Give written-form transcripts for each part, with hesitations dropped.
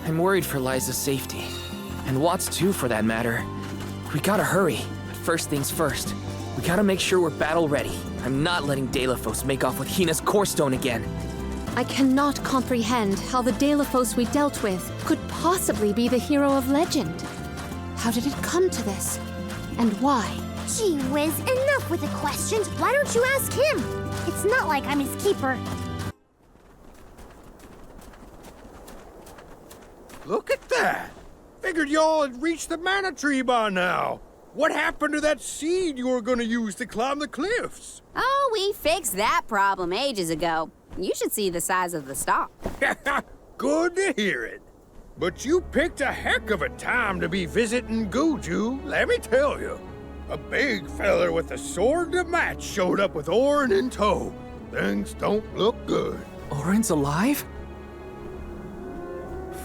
I'm worried for Liza's safety. And Watt's too, for that matter. We gotta hurry. But first things first. We gotta make sure we're battle ready. I'm not letting Delafos make off with Hina's Core Stone again. I cannot comprehend how the Delafos we dealt with could possibly be the hero of legend. How did it come to this? And why? Gee whiz, enough with the questions. Why don't you ask him? It's not like I'm his keeper. Look at that! Figured y'all had reached the mana tree by now. What happened to that seed you were gonna use to climb the cliffs? Oh, we fixed that problem ages ago. You should see the size of the stalk. Good to hear it. But you picked a heck of a time to be visiting Guju, let me tell you. A big feller with a sword to match showed up with Auron in tow. Things don't look good. Auron's alive?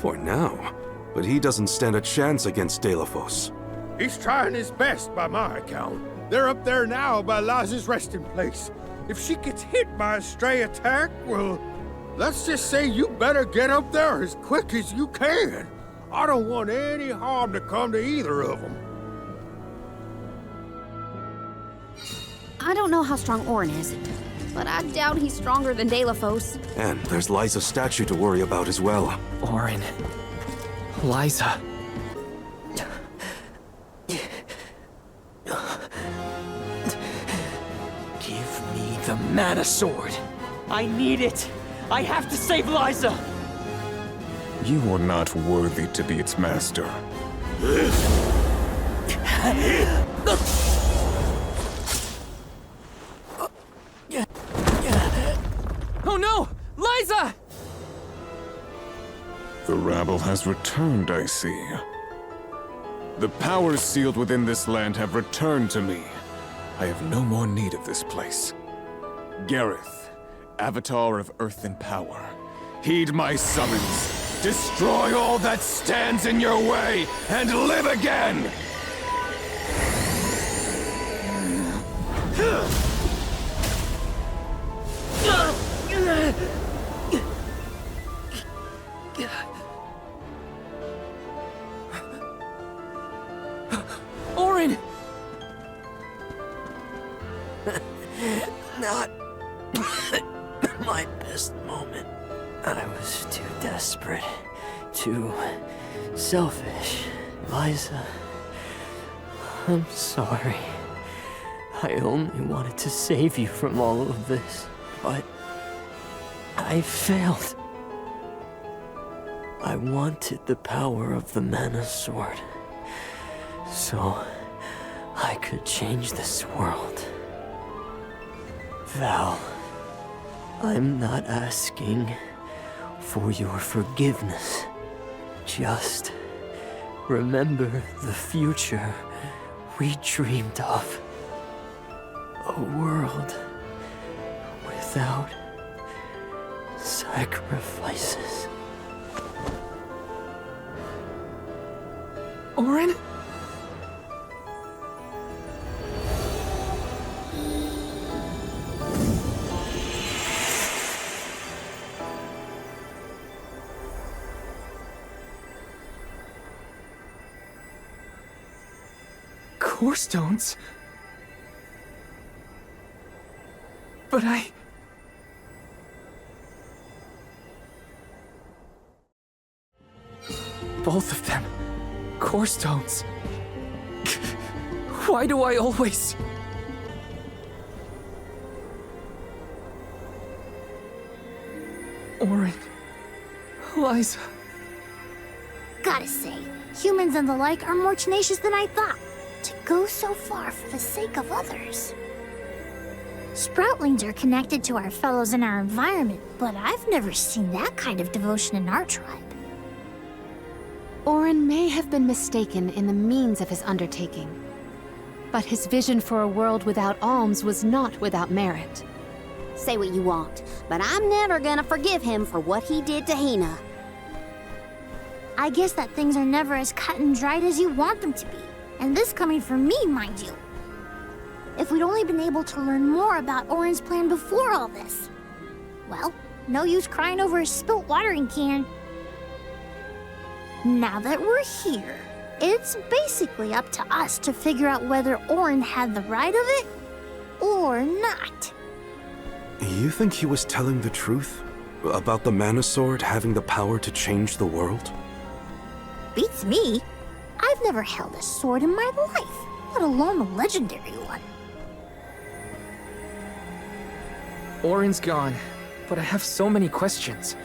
For now. But he doesn't stand a chance against Delafos. He's trying his best by my account. They're up there now by Liza's resting place. If she gets hit by a stray attack, well, let's just say you better get up there as quick as you can. I don't want any harm to come to either of them. I don't know how strong Auron is, but I doubt he's stronger than Delafos. And there's Liza's statue to worry about as well. Auron. Liza. Give me the Mana Sword. I need it. I have to save Liza. You are not worthy to be its master. Oh no! Liza! The rabble has returned, I see. The powers sealed within this land have returned to me. I have no more need of this place. Gareth, Avatar of Earth and Power, heed my summons. Destroy all that stands in your way, and live again! Auron! Not my best moment. I was too desperate, too selfish. Liza, I'm sorry. I only wanted to save you from all of this, but I failed. I wanted the power of the Mana Sword, so I could change this world. Val, I'm not asking for your forgiveness. Just remember the future we dreamed of. A world without sacrifices. Auron? Core stones? But both of them. Core stones. Why do I always... Auron. Liza. Gotta say, humans and the like are more tenacious than I thought. To go so far for the sake of others. Sproutlings are connected to our fellows in our environment, but I've never seen that kind of devotion in our tribe. Auron may have been mistaken in the means of his undertaking, but his vision for a world without alms was not without merit. Say what you want, but I'm never gonna forgive him for what he did to Hina. I guess that things are never as cut and dried as you want them to be. And this coming from me, mind you. If we'd only been able to learn more about Auron's plan before all this. Well, no use crying over a spilt watering can. Now that we're here, it's basically up to us to figure out whether Orin had the right of it or not. You think he was telling the truth? About the Mana Sword having the power to change the world? Beats me. I've never held a sword in my life, let alone a legendary one. Orin's gone, but I have so many questions.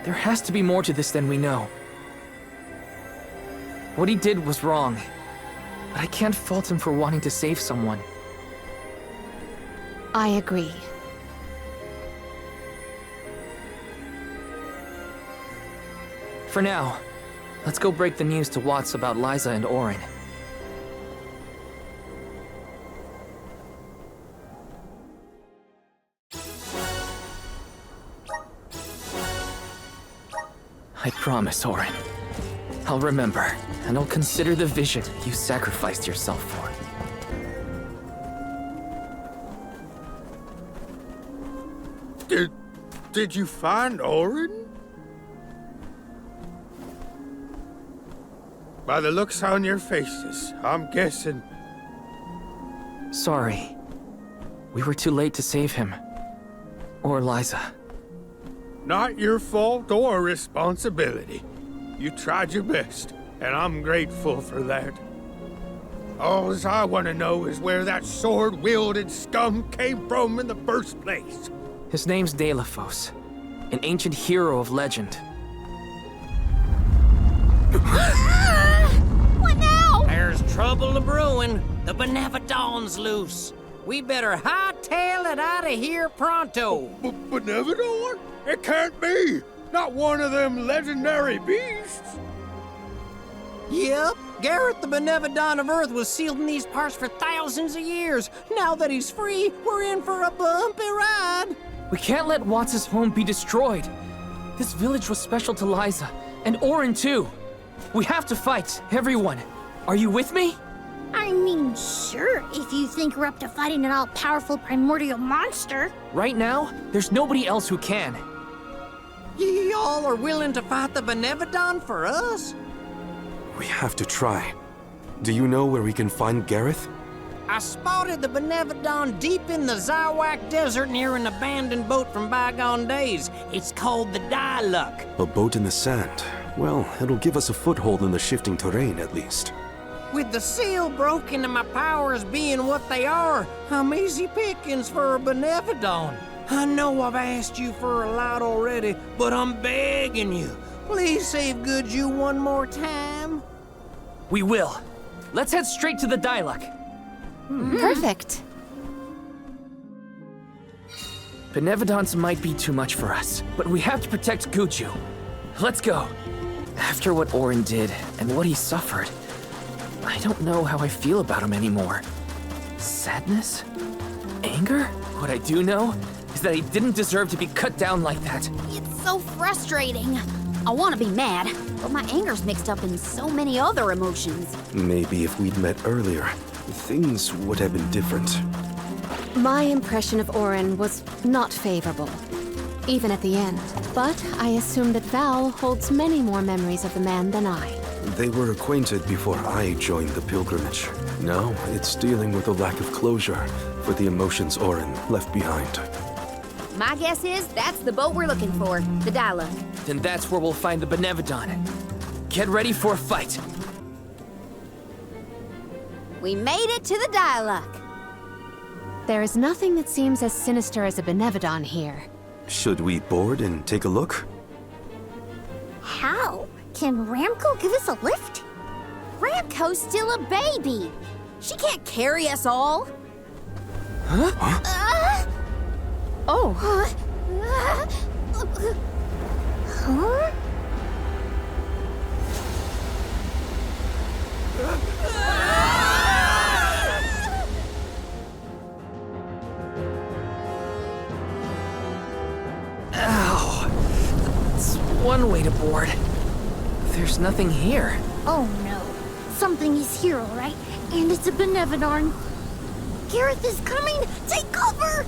There has to be more to this than we know. What he did was wrong, but I can't fault him for wanting to save someone. I agree. For now, let's go break the news to Watts about Liza and Orin. I promise, Orin. I'll remember, and I'll consider the vision you sacrificed yourself for. Did you find Orin? By the looks on your faces, I'm guessing. Sorry. We were too late to save him. Or Liza. Not your fault or responsibility. You tried your best, and I'm grateful for that. All I want to know is where that sword-wielded scum came from in the first place. His name's Deilaphos, an ancient hero of legend. What now? There's trouble a brewing. The Benevodon's loose. We better hightail it out of here pronto. Benevodon? It can't be! Not one of them legendary beasts! Yep, Gareth the Benevodon of Earth was sealed in these parts for thousands of years. Now that he's free, we're in for a bumpy ride. We can't let Watts' home be destroyed. This village was special to Liza, and Orin too. We have to fight, everyone. Are you with me? I mean, sure, if you think we're up to fighting an all-powerful primordial monster. Right now, there's nobody else who can. Y'all are willing to fight the Benevodon for us? We have to try. Do you know where we can find Gareth? I spotted the Benevodon deep in the Zawak Desert near an abandoned boat from bygone days. It's called the Diluc. A boat in the sand. Well, it'll give us a foothold in the shifting terrain, at least. With the seal broken and my powers being what they are, I'm easy pickings for a Benevodon. I know I've asked you for a lot already, but I'm begging you. Please save Goodju one more time. We will. Let's head straight to the Diluc. Perfect. Benevodons might be too much for us, but we have to protect Goodju. Let's go. After what Orin did and what he suffered, I don't know how I feel about him anymore. Sadness? Anger? What I do know is that he didn't deserve to be cut down like that. It's so frustrating. I want to be mad, but my anger's mixed up in so many other emotions. Maybe if we'd met earlier, things would have been different. My impression of Orin was not favorable, even at the end. But I assume that Val holds many more memories of the man than I. They were acquainted before I joined the pilgrimage. Now, it's dealing with a lack of closure for the emotions Orin left behind. My guess is that's the boat we're looking for, the Diluc. Then that's where we'll find the Benevodon. Get ready for a fight. We made it to the Diluc. There is nothing that seems as sinister as a Benevodon here. Should we board and take a look? How? Can Ramco give us a lift? Ramco's still a baby. She can't carry us all. Oh, Huh? Ow. It's one way to board. There's nothing here. Oh no. Something is here, all right. And it's a Benevodon. Gareth is coming! Take cover!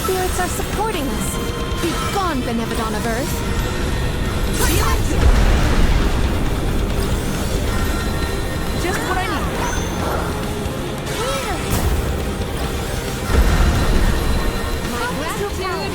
spirits are supporting us. Be gone, Benevodon of Earth. Just what I need. My gratitude.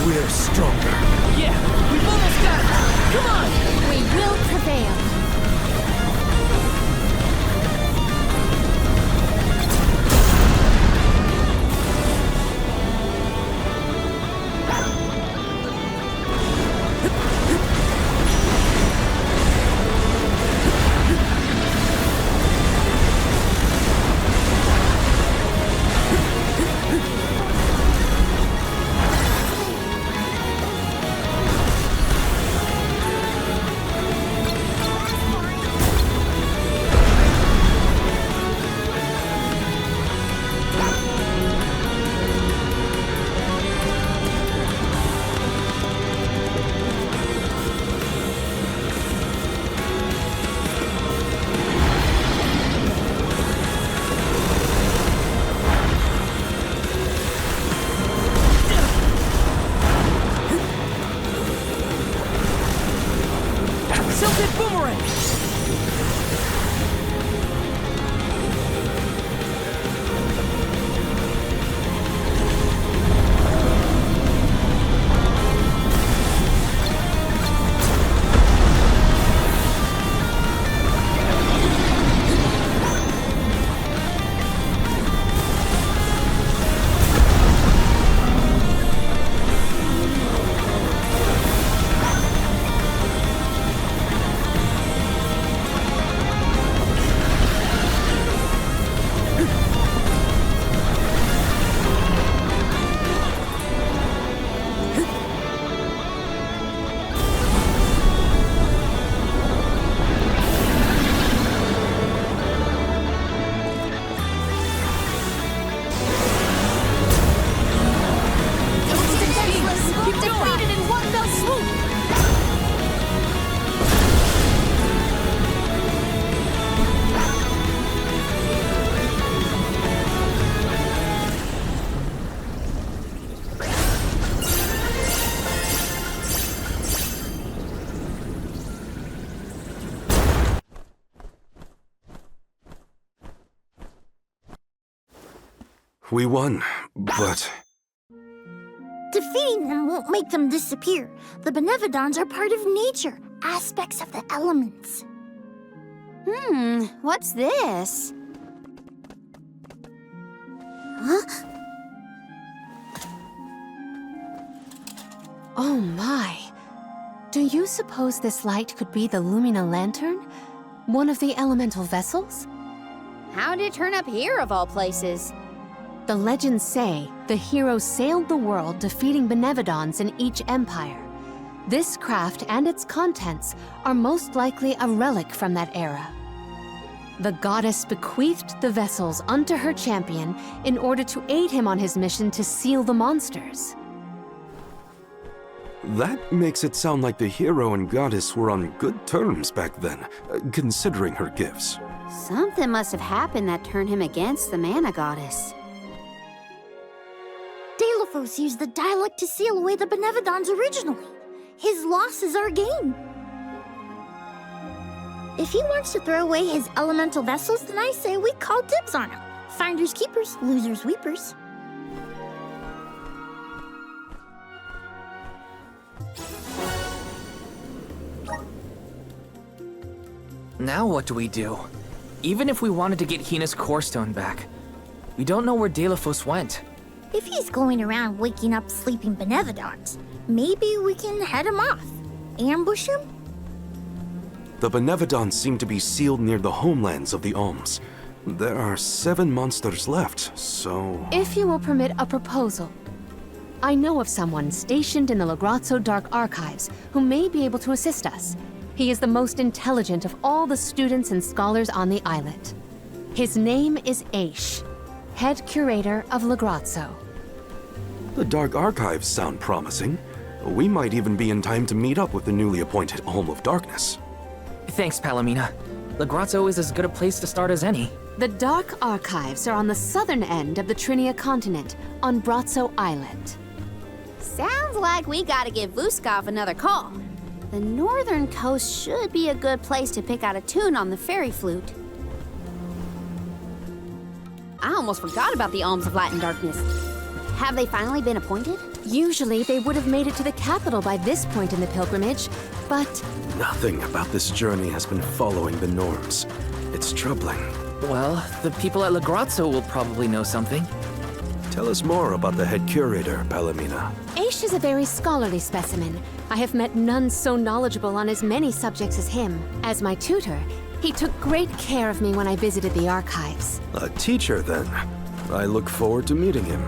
We're stronger. Yeah, we've almost got it. Come on! We will prevail. Silted boomerang! We won, but... Defeating them won't make them disappear. The Benevodons are part of nature, aspects of the elements. What's this? Huh? Oh my. Do you suppose this light could be the Lumina Lantern? One of the elemental vessels? How'd it turn up here, of all places? The legends say the hero sailed the world, defeating Benevodons in each empire. This craft and its contents are most likely a relic from that era. The goddess bequeathed the vessels unto her champion in order to aid him on his mission to seal the monsters. That makes it sound like the hero and goddess were on good terms back then, considering her gifts. Something must have happened that turned him against the mana goddess. Delophos used the dialect to seal away the Benevodons originally. His loss is our gain. If he wants to throw away his elemental vessels, then I say we call dibs on him. Finders keepers, losers weepers. Now what do we do? Even if we wanted to get Hina's Core Stone back, we don't know where Delophos went. If he's going around waking up sleeping Benevodons, maybe we can head him off. Ambush him? The Benevodons seem to be sealed near the homelands of the Alms. There are 7 monsters left, so... If you will permit a proposal. I know of someone stationed in the Lagrazzo Dark Archives who may be able to assist us. He is the most intelligent of all the students and scholars on the islet. His name is Aish, head curator of Lagrazzo. The Dark Archives sound promising. We might even be in time to meet up with the newly appointed Alm of Darkness. Thanks, Palomina. Lagrazzo is as good a place to start as any. The Dark Archives are on the southern end of the Trinia continent, on Brazzo Islet. Sounds like we gotta give Vuskov another call. The northern coast should be a good place to pick out a tune on the fairy flute. I almost forgot about the Alms of Light and Darkness. Have they finally been appointed? Usually they would have made it to the capital by this point in the pilgrimage, but Nothing about this journey has been following the norms. It's troubling. Well, the people at Lagrazzo will probably know something. Tell us more about the head curator, Palomina. Aish is a very scholarly specimen. I have met none so knowledgeable on as many subjects as him. As my tutor, he took great care of me when I visited the archives. A teacher, then. I look forward to meeting him.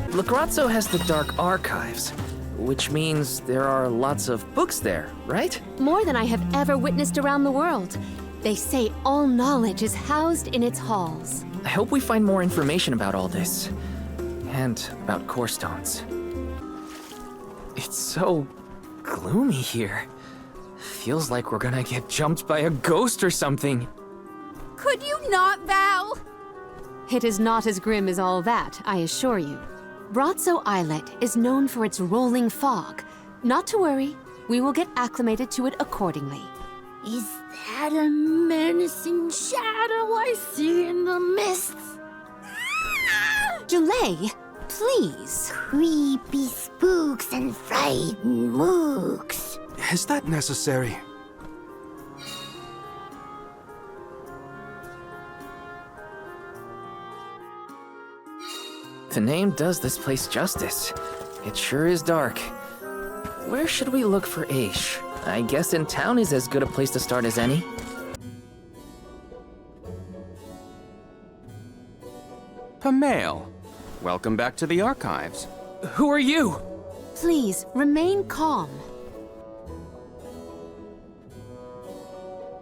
Lagrazzo has the Dark Archives, which means there are lots of books there, right? More than I have ever witnessed around the world. They say all knowledge is housed in its halls. I hope we find more information about all this. And about core stones. It's so gloomy here. Feels like we're gonna get jumped by a ghost or something. Could you not, Val? It is not as grim as all that, I assure you. Brazzo Islet is known for its rolling fog. Not to worry, we will get acclimated to it accordingly. Is that a menacing shadow I see in the mists? Julay, please. Creepy spooks and frightened mooks. Is that necessary? The name does this place justice. It sure is dark. Where should we look for Aish? I guess in town is as good a place to start as any. Pamail, welcome back to the archives. Who are you? Please, remain calm.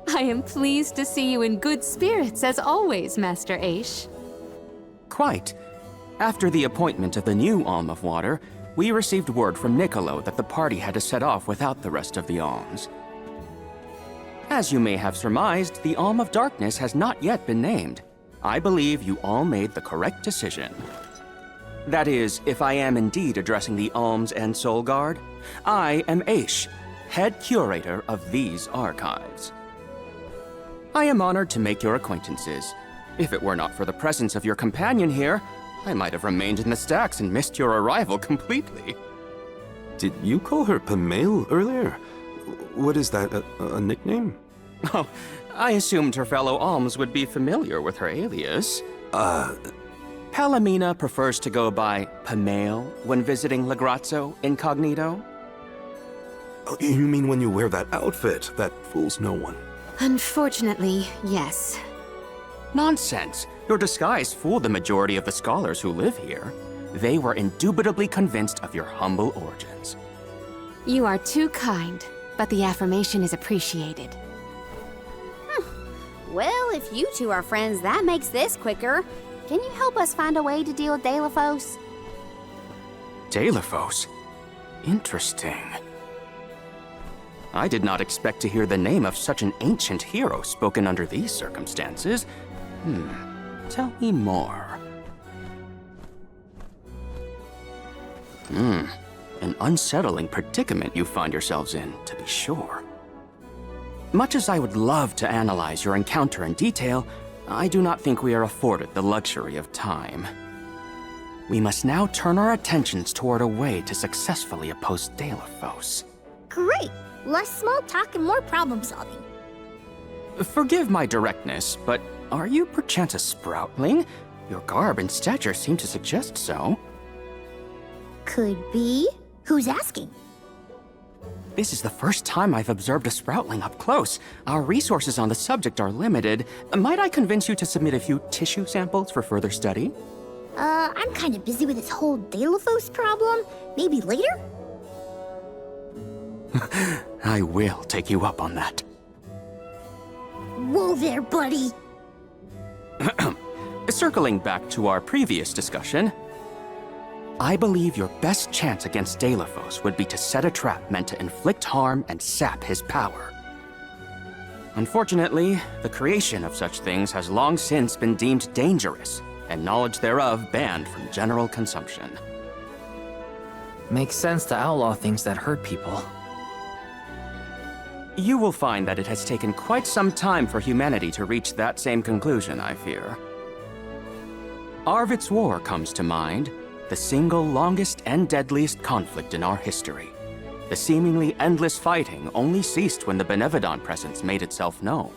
I am pleased to see you in good spirits as always, Master Aish. Quite. After the appointment of the new Alm of Water, we received word from Niccolo that the party had to set off without the rest of the alms. As you may have surmised, the Alm of Darkness has not yet been named. I believe you all made the correct decision. That is, if I am indeed addressing the Alms and Soul Guard, I am Aish, head curator of these archives. I am honored to make your acquaintances. If it were not for the presence of your companion here, I might have remained in the stacks and missed your arrival completely. Did you call her Pamail earlier? What is that, a nickname? Oh, I assumed her fellow alms would be familiar with her alias. Palomina prefers to go by Pamail when visiting Lagrazzo incognito. Oh, you mean when you wear that outfit that fools no one? Unfortunately, yes. Nonsense. Your disguise fooled the majority of the scholars who live here. They were indubitably convinced of your humble origins. You are too kind, but the affirmation is appreciated. Well, if you two are friends, that makes this quicker. Can you help us find a way to deal with Deilephos? Deilephos? Interesting. I did not expect to hear the name of such an ancient hero spoken under these circumstances. Tell me more. An unsettling predicament you find yourselves in, to be sure. Much as I would love to analyze your encounter in detail, I do not think we are afforded the luxury of time. We must now turn our attentions toward a way to successfully oppose Deilephos. Great! Less small talk and more problem solving. Forgive my directness, but are you perchance a Sproutling? Your garb and stature seem to suggest so. Could be. Who's asking? This is the first time I've observed a Sproutling up close. Our resources on the subject are limited. Might I convince you to submit a few tissue samples for further study? I'm kind of busy with this whole Deilephos problem. Maybe later? I will take you up on that. Whoa there, buddy. Circling back to our previous discussion, I believe your best chance against Deilephos would be to set a trap meant to inflict harm and sap his power. Unfortunately, the creation of such things has long since been deemed dangerous, and knowledge thereof banned from general consumption. Makes sense to outlaw things that hurt people. You will find that it has taken quite some time for humanity to reach that same conclusion, I fear. Arvid's War comes to mind, the single longest and deadliest conflict in our history. The seemingly endless fighting only ceased when the Benevodon presence made itself known.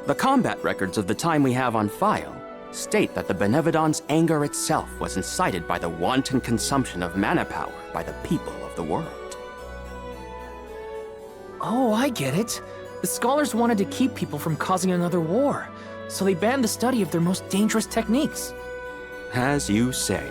The combat records of the time we have on file state that the Benevodon's anger itself was incited by the wanton consumption of mana power by the people of the world. Oh, I get it. The scholars wanted to keep people from causing another war, so they banned the study of their most dangerous techniques. As you say.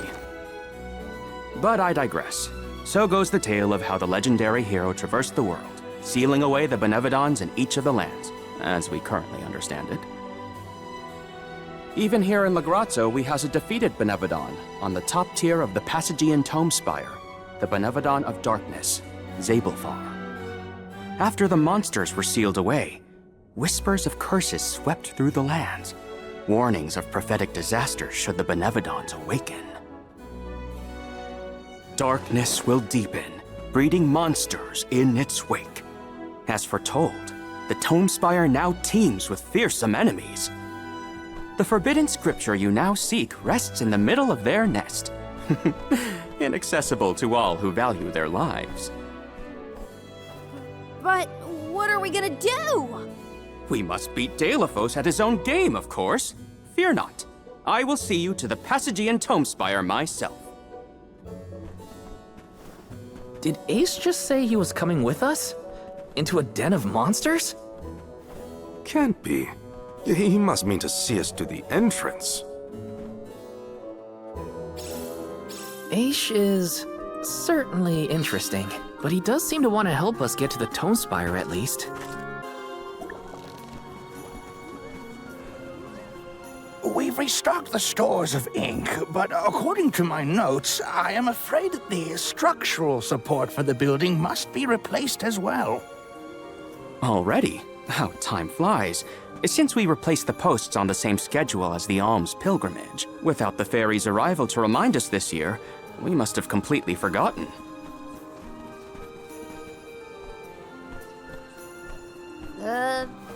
But I digress. So goes the tale of how the legendary hero traversed the world, sealing away the Benevodons in each of the lands, as we currently understand it. Even here in Lagrazzo, we house a defeated Benevodon on the top tier of the Passagian Tome Spire, the Benevodon of Darkness, Zabelthar. After the monsters were sealed away, whispers of curses swept through the lands, warnings of prophetic disaster should the Benevodons awaken. Darkness will deepen, breeding monsters in its wake. As foretold, the Tome Spire now teems with fearsome enemies. The forbidden scripture you now seek rests in the middle of their nest, inaccessible to all who value their lives. But what are we gonna do? We must beat Deilephos at his own game, of course. Fear not. I will see you to the Passagian Tome Spire myself. Did Ace just say he was coming with us? Into a den of monsters? Can't be. He must mean to see us to the entrance. Ace is certainly interesting, but he does seem to want to help us get to the Tome Spire at least. We've restocked the stores of ink, but according to my notes, I am afraid that the structural support for the building must be replaced as well. Already? How time flies. Since we replaced the posts on the same schedule as the Alms pilgrimage, without the fairy's arrival to remind us this year, we must have completely forgotten.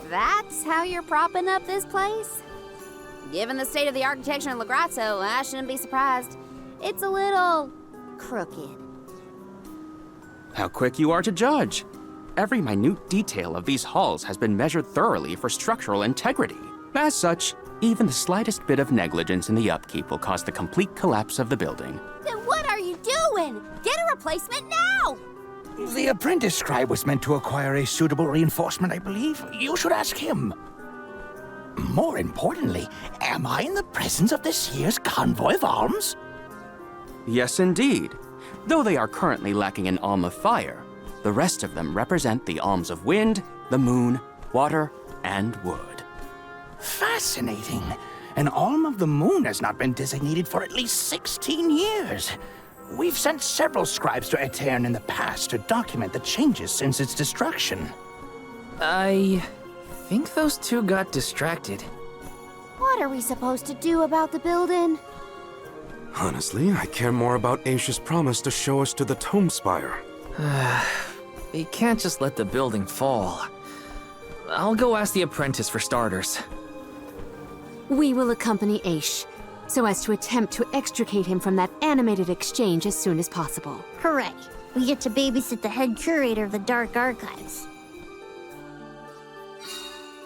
That's how you're propping up this place? Given the state of the architecture in Lagrazzo, I shouldn't be surprised. It's a little crooked. How quick you are to judge. Every minute detail of these halls has been measured thoroughly for structural integrity. As such, even the slightest bit of negligence in the upkeep will cause the complete collapse of the building. Then what are you doing? Get a replacement now! The apprentice scribe was meant to acquire a suitable reinforcement, I believe. You should ask him. More importantly, am I in the presence of this year's convoy of alms? Yes, indeed. Though they are currently lacking an alm of fire, the rest of them represent the alms of wind, the moon, water, and wood. Fascinating. An alm of the moon has not been designated for at least 16 years. We've sent several scribes to Aetern in the past to document the changes since its destruction. I think those two got distracted. What are we supposed to do about the building? Honestly, I care more about Aisha's promise to show us to the Tome Spire. We can't just let the building fall. I'll go ask the apprentice for starters. We will accompany Aish, so as to attempt to extricate him from that animated exchange as soon as possible. Hooray! We get to babysit the head curator of the Dark Archives.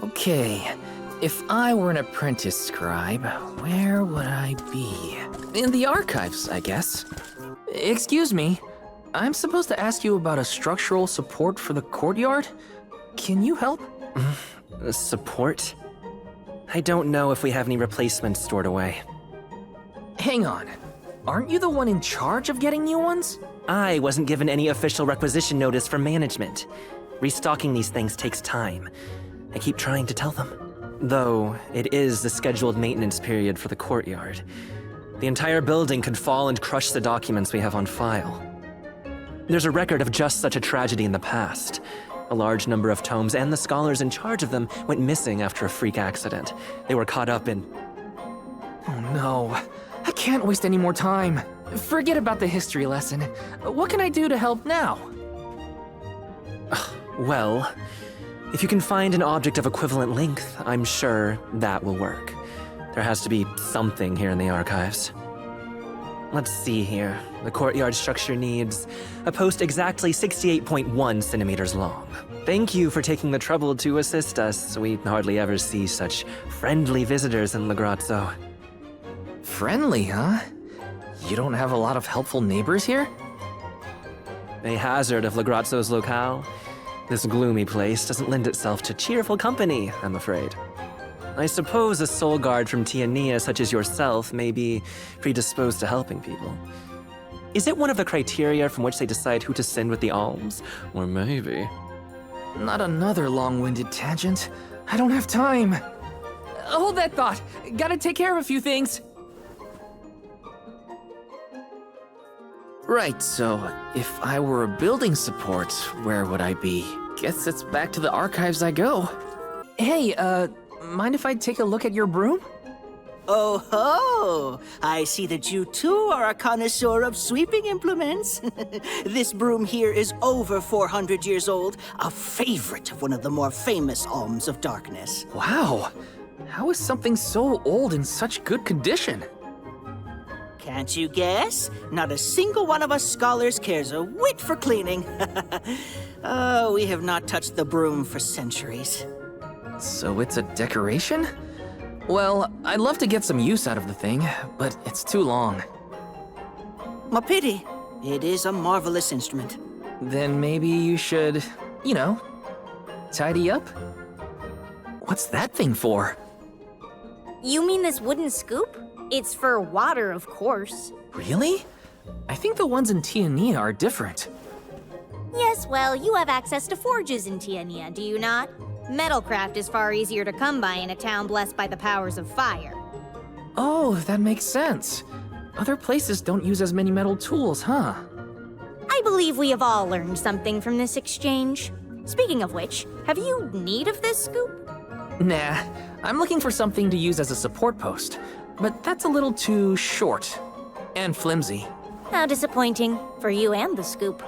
Okay, if I were an apprentice scribe, where would I be? In the archives, I guess. Excuse me, I'm supposed to ask you about a structural support for the courtyard? Can you help? Support? I don't know if we have any replacements stored away. Hang on, aren't you the one in charge of getting new ones? I wasn't given any official requisition notice from management. Restocking these things takes time. I keep trying to tell them. Though, it is the scheduled maintenance period for the courtyard. The entire building could fall and crush the documents we have on file. There's a record of just such a tragedy in the past. A large number of tomes and the scholars in charge of them went missing after a freak accident. They were caught up in... Oh no, I can't waste any more time. Forget about the history lesson. What can I do to help now? Well, if you can find an object of equivalent length, I'm sure that will work. There has to be something here in the archives. Let's see here. The courtyard structure needs a post exactly 68.1 centimeters long. Thank you for taking the trouble to assist us. We hardly ever see such friendly visitors in Legrazzo. Friendly, huh? You don't have a lot of helpful neighbors here? A hazard of Legrazzo's locale. This gloomy place doesn't lend itself to cheerful company, I'm afraid. I suppose a soul guard from Tiania such as yourself may be predisposed to helping people. Is it one of the criteria from which they decide who to send with the alms? Or maybe... Not another long-winded tangent. I don't have time. Hold that thought. Gotta take care of a few things. Right, so if I were a building support, where would I be? Guess it's back to the archives I go. Hey, mind if I take a look at your broom? Oh ho! I see that you too are a connoisseur of sweeping implements. This broom here is over 400 years old, a favorite of one of the more famous alms of darkness. Wow! How is something so old in such good condition? Can't you guess? Not a single one of us scholars cares a whit for cleaning. Oh, we have not touched the broom for centuries. So it's a decoration? Well, I'd love to get some use out of the thing, but it's too long. A pity. It is a marvelous instrument. Then maybe you should, you know, tidy up? What's that thing for? You mean this wooden scoop? It's for water, of course. Really? I think the ones in Tiania are different. Yes, well, you have access to forges in Tiania, do you not? Metalcraft is far easier to come by in a town blessed by the powers of fire. Oh, that makes sense. Other places don't use as many metal tools, huh? I believe we have all learned something from this exchange. Speaking of which, have you need of this scoop? Nah, I'm looking for something to use as a support post, but that's a little too short and flimsy. How disappointing for you and the scoop.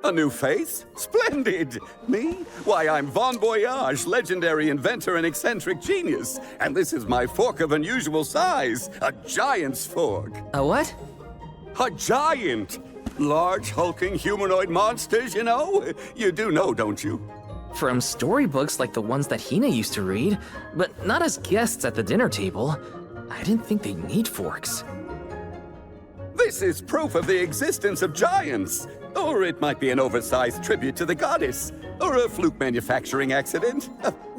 A new face? Splendid! Me? Why, I'm Von Voyage, legendary inventor and eccentric genius. And this is my fork of unusual size, a giant's fork. A what? A giant! Large, hulking humanoid monsters, you know? You do know, don't you? From storybooks like the ones that Hina used to read, but not as guests at the dinner table. I didn't think they'd need forks. This is proof of the existence of giants. Or it might be an oversized tribute to the goddess. Or a fluke manufacturing accident.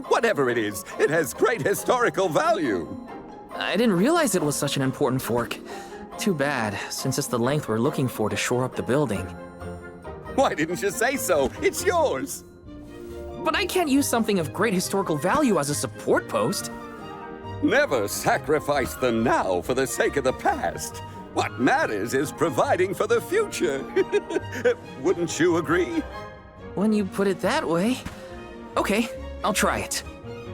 Whatever it is, it has great historical value. I didn't realize it was such an important fork. Too bad, since it's the length we're looking for to shore up the building. Why didn't you say so? It's yours. But I can't use something of great historical value as a support post. Never sacrifice the now for the sake of the past. What matters is providing for the future. Wouldn't you agree? When you put it that way. Okay, I'll try it.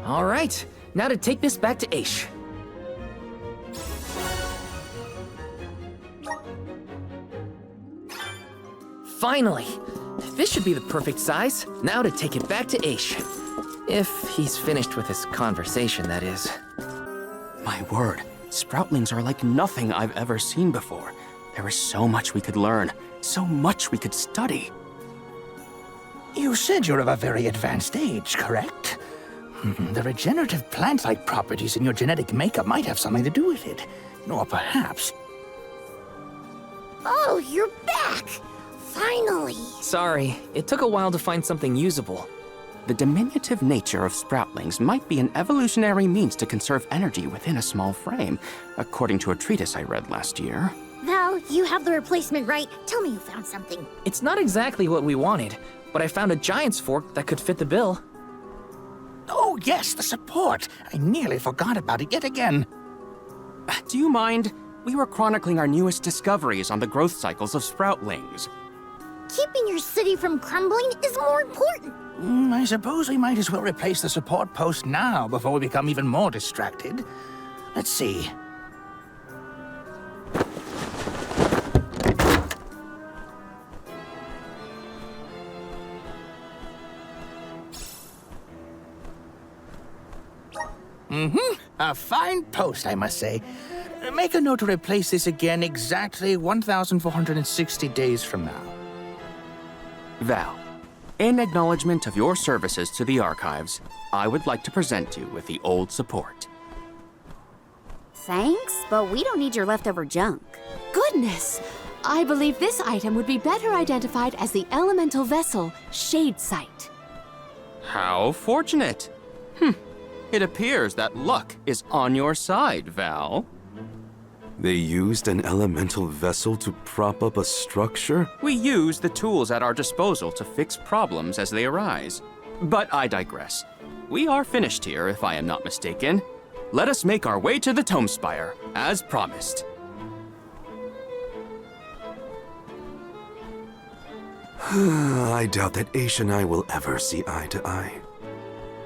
All right, now to take this back to Aish. Finally! This should be the perfect size. Now to take it back to Aish. If he's finished with his conversation, that is. My word, Sproutlings are like nothing I've ever seen before. There is so much we could learn, so much we could study. You said you're of a very advanced age, correct? The regenerative plant-like properties in your genetic makeup might have something to do with it. Or perhaps... Oh, you're back! Finally! Sorry, it took a while to find something usable. The diminutive nature of Sproutlings might be an evolutionary means to conserve energy within a small frame, according to a treatise I read last year. Val, you have the replacement, right? Tell me you found something. It's not exactly what we wanted, but I found a giant's fork that could fit the bill. Oh, yes, the support. I nearly forgot about it yet again. Do you mind? We were chronicling our newest discoveries on the growth cycles of Sproutlings. Keeping your city from crumbling is more important. I suppose we might as well replace the support post now before we become even more distracted. Let's see. A fine post, I must say. Make a note to replace this again exactly 1,460 days from now. Val, in acknowledgement of your services to the archives, I would like to present you with the old support. Thanks, but we don't need your leftover junk. Goodness! I believe this item would be better identified as the elemental vessel, Shade Sight. How fortunate. It appears that luck is on your side, Val. They used an elemental vessel to prop up a structure? We use the tools at our disposal to fix problems as they arise. But I digress. We are finished here, if I am not mistaken. Let us make our way to the Tome Spire, as promised. I doubt that Aish and I will ever see eye to eye.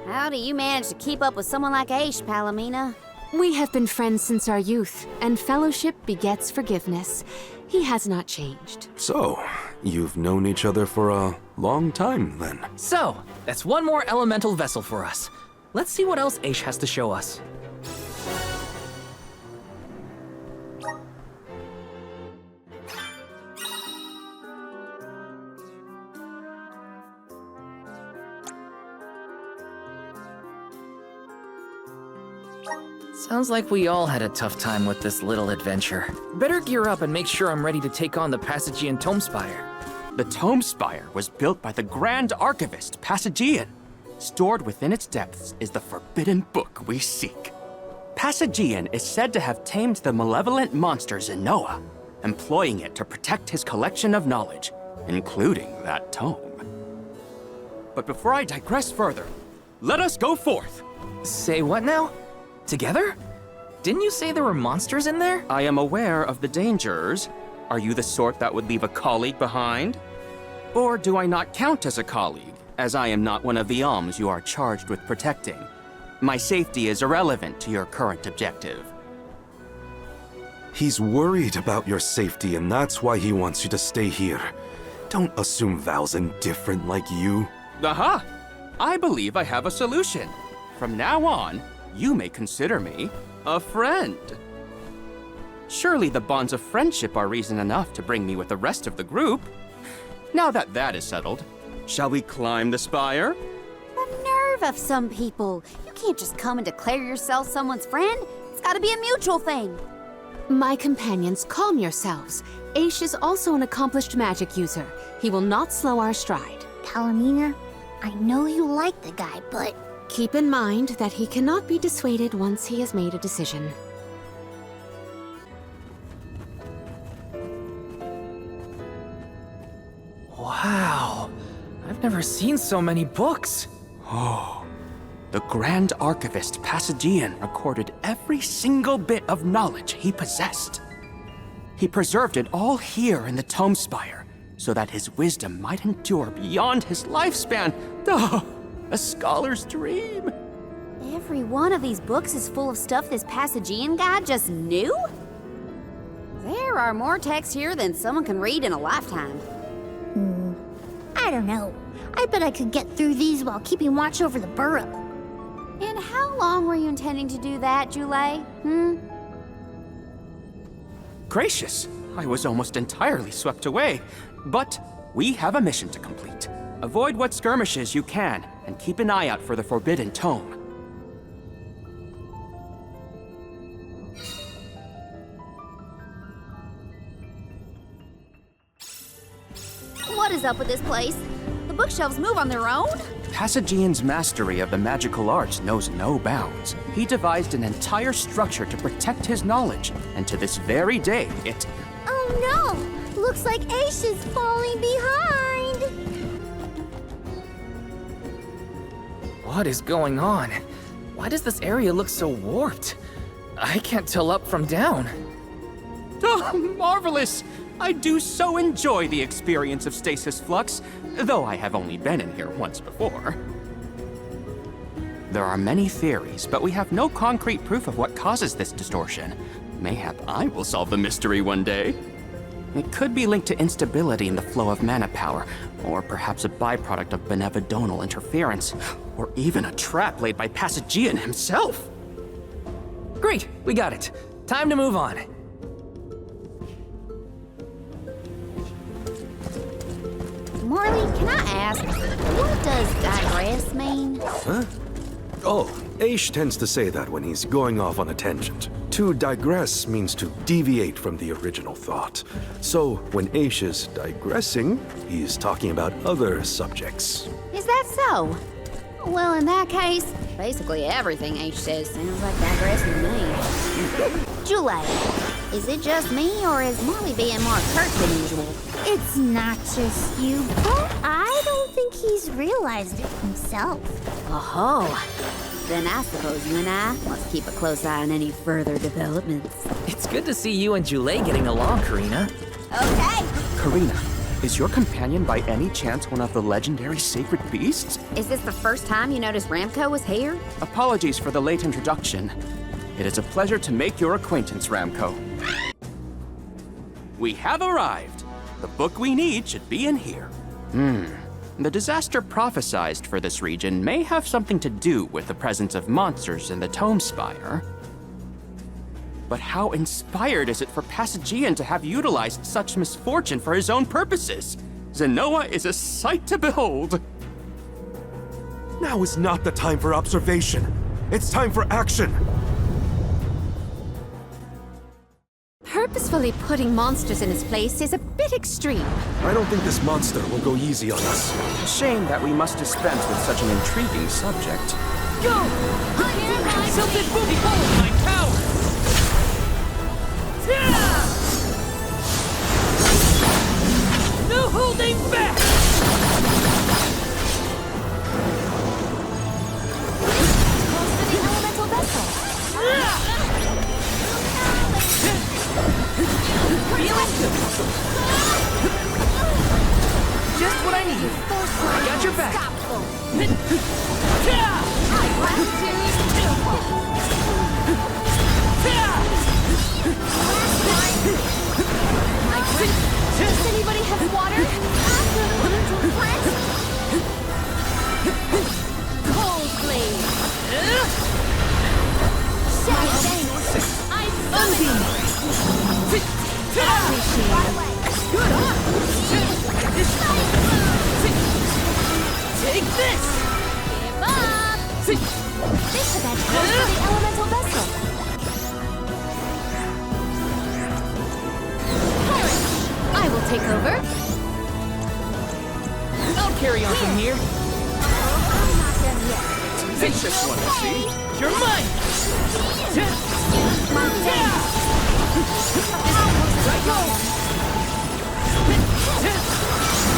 How do you manage to keep up with someone like Aish, Palomina? We have been friends since our youth, and fellowship begets forgiveness. He has not changed. So, you've known each other for a long time, then? So, that's one more elemental vessel for us. Let's see what else Aish has to show us. Sounds like we all had a tough time with this little adventure. Better gear up and make sure I'm ready to take on the Passagian Tome Spire. The Tome Spire was built by the Grand Archivist, Passagian. Stored within its depths is the forbidden book we seek. Passagian is said to have tamed the malevolent monster Zenoa, employing it to protect his collection of knowledge, including that tome. But before I digress further, let us go forth. Say what now? Together? Didn't you say there were monsters in there? I am aware of the dangers. Are you the sort that would leave a colleague behind? Or do I not count as a colleague, as I am not one of the alms you are charged with protecting? My safety is irrelevant to your current objective. He's worried about your safety, and that's why he wants you to stay here. Don't assume Val's indifferent like you. Aha! I believe I have a solution. From now on, you may consider me a friend. Surely the bonds of friendship are reason enough to bring me with the rest of the group. Now that that is settled, shall we climb the spire? The nerve of some people. You can't just come and declare yourself someone's friend. It's gotta be a mutual thing. My companions, calm yourselves. Aish is also an accomplished magic user. He will not slow our stride. Palomina, I know you like the guy, but... Keep in mind that he cannot be dissuaded once he has made a decision. Wow. I've never seen so many books. Oh. The Grand Archivist Passagian recorded every single bit of knowledge he possessed. He preserved it all here in the Tome Spire, so that his wisdom might endure beyond his lifespan. Oh, a scholar's dream. Every one of these books is full of stuff this Passagian guy just knew? There are more texts here than someone can read in a lifetime. I don't know. I bet I could get through these while keeping watch over the burrow. And how long were you intending to do that, Jule? Gracious, I was almost entirely swept away. But we have a mission to complete. Avoid what skirmishes you can, and keep an eye out for the Forbidden Tome. What is up with this place? The bookshelves move on their own? Passagian's mastery of the magical arts knows no bounds. He devised an entire structure to protect his knowledge, and to this very day, it... Oh no! Looks like Aish is falling behind! What is going on? Why does this area look so warped? I can't tell up from down. Oh, marvelous! I do so enjoy the experience of stasis flux, though I have only been in here once before. There are many theories, but we have no concrete proof of what causes this distortion. Mayhap I will solve the mystery one day. It could be linked to instability in the flow of mana power, or perhaps a byproduct of benevodonal interference, or even a trap laid by Passagian himself. Great, we got it. Time to move on. Marley, can I ask, what does digress mean? Huh? Oh, Aish tends to say that when he's going off on a tangent. To digress means to deviate from the original thought. So when Aish is digressing, he's talking about other subjects. Is that so? Well, in that case, basically everything H says sounds like digressing to me. Jule, is it just me, or is Marley being more curt than usual? It's not just you, but I don't think he's realized it himself. Oh, then I suppose you and I must keep a close eye on any further developments. It's good to see you and Jule getting along, Karina. Okay. Karina, is your companion by any chance one of the legendary sacred beasts? Is this the first time you noticed Ramco was here? Apologies for the late introduction. It is a pleasure to make your acquaintance, Ramco. We have arrived. The book we need should be in here. The disaster prophesized for this region may have something to do with the presence of monsters in the Tome Spire. But how inspired is it for Passagian to have utilized such misfortune for his own purposes? Zenoa is a sight to behold. Now is not the time for observation. It's time for action. Purposefully putting monsters in his place is a bit extreme. I don't think this monster will go easy on us. Shame that we must dispense with such an intriguing subject. Go! Tilted booty hold my power! No holding back! Close to the elemental vessel. Just what I needed. I got your back. Does anybody have water? Cold blade. Ice sunbeam. Good on! Take this! Give up! This event goes to the elemental vessel. take over. I'll carry on from here. I'm not done yet. Finish this one, see? You're mine! Let go!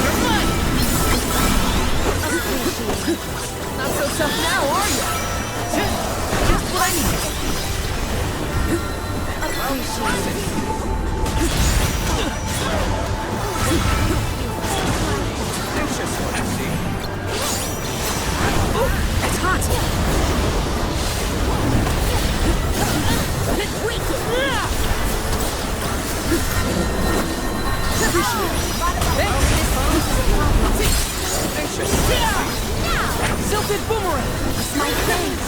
You're mine! Not so tough now, are you? Just what I need. Appreciate it. There's just what I see. Oh, it's hot! Silted boomerang! My thanks.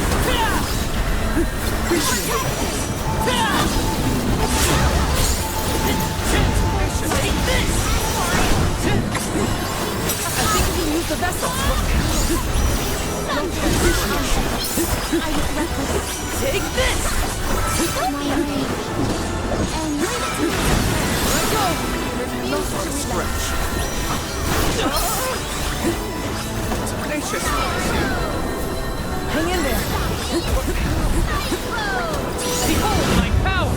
Take this! I think we can use the vessel. Take this! Let go! Refuse to stretch. Tenacious. Hang in there. Behold my power!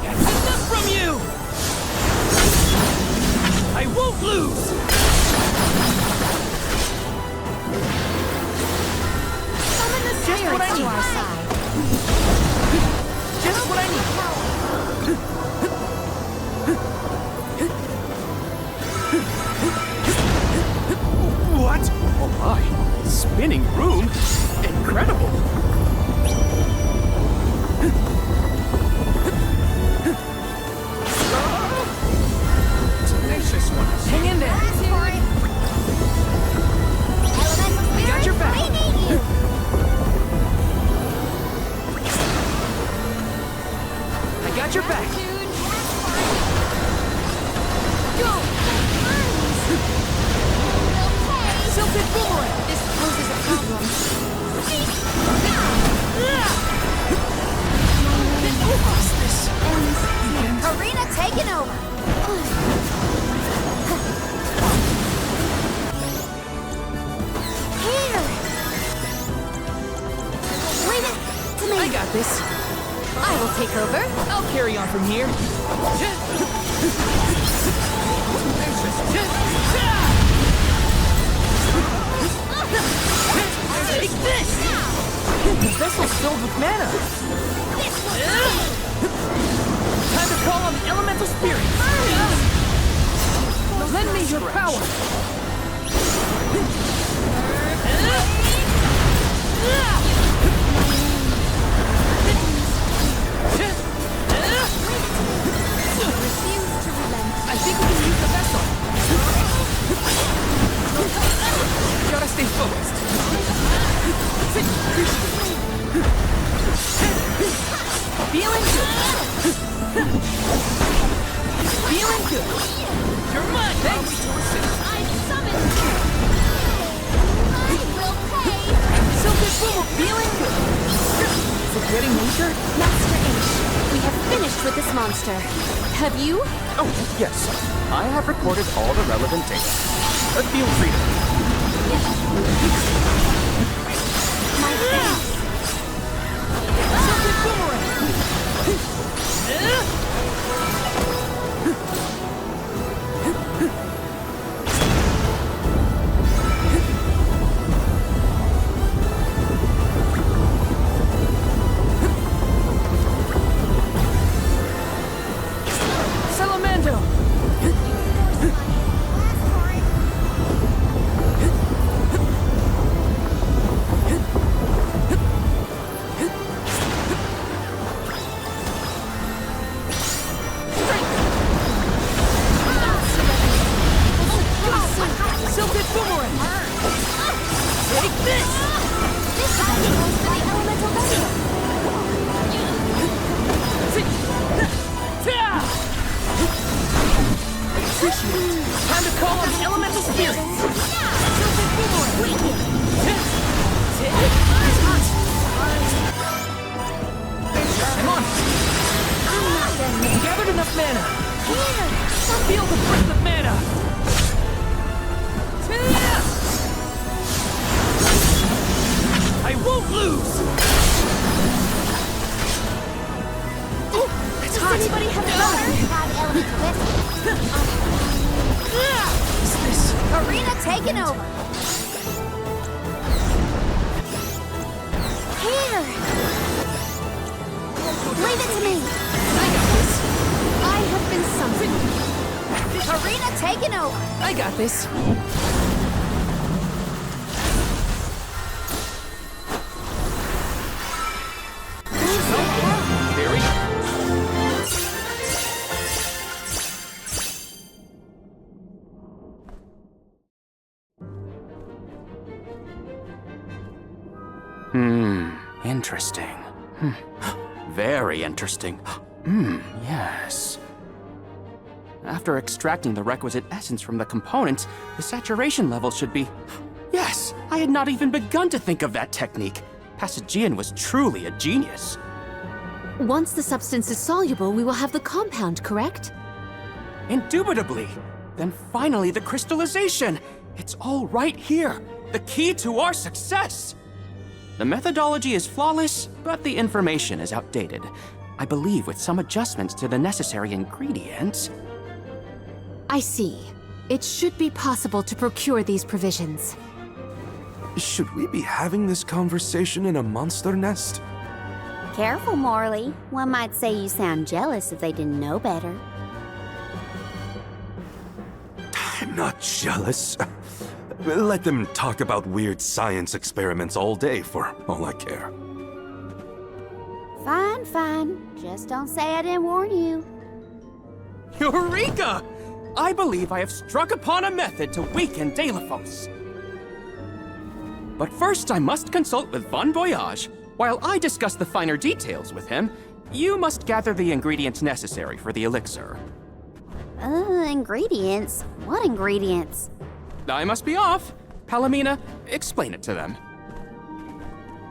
That's enough from you! I won't lose! Summon the spirits to our side. Just what I need. What? Oh my. Spinning room? Incredible. Tenacious one. Hang in there. I got your back. I got your back. Go! Silted boomerang! This poses a problem. What's this? Karina taking over. Here. Leave it to me. I got this. I will take over. I'll carry on from here. Take this! The vessel's filled with mana. Time to call on the elemental spirit. Lend me your power. I think we can use the vessel. Gotta stay focused. Feeling good. Feeling good. You're mine. Thanks. I summoned you. I will pay. Silver Boomer, feeling good. Is it getting weaker? Master Ace, we have finished with this monster. Have you? Oh, yes. I have recorded all the relevant data. Feel free to... My thanks. Silver Boomerang! Salamando! Don't lose! Does anybody have water? What's this? Arena taken over. Here! Leave it to me! I have been summoned. Arena taken over. I got this. Interesting. Very interesting. Yes. After extracting the requisite essence from the components, the saturation level should be... Yes! I had not even begun to think of that technique. Passagian was truly a genius. Once the substance is soluble, we will have the compound, correct? Indubitably. Then finally the crystallization. It's all right here. The key to our success. The methodology is flawless, but the information is outdated. I believe with some adjustments to the necessary ingredients... I see. It should be possible to procure these provisions. Should we be having this conversation in a monster nest? Careful, Morley. One might say you sound jealous if they didn't know better. I'm not jealous. Let them talk about weird science experiments all day for all I care. Fine, fine. Just don't say I didn't warn you. Eureka! I believe I have struck upon a method to weaken Deilephos. But first I must consult with Bon Voyage. While I discuss the finer details with him, you must gather the ingredients necessary for the elixir. Ingredients? What ingredients? I must be off. Palomina, explain it to them.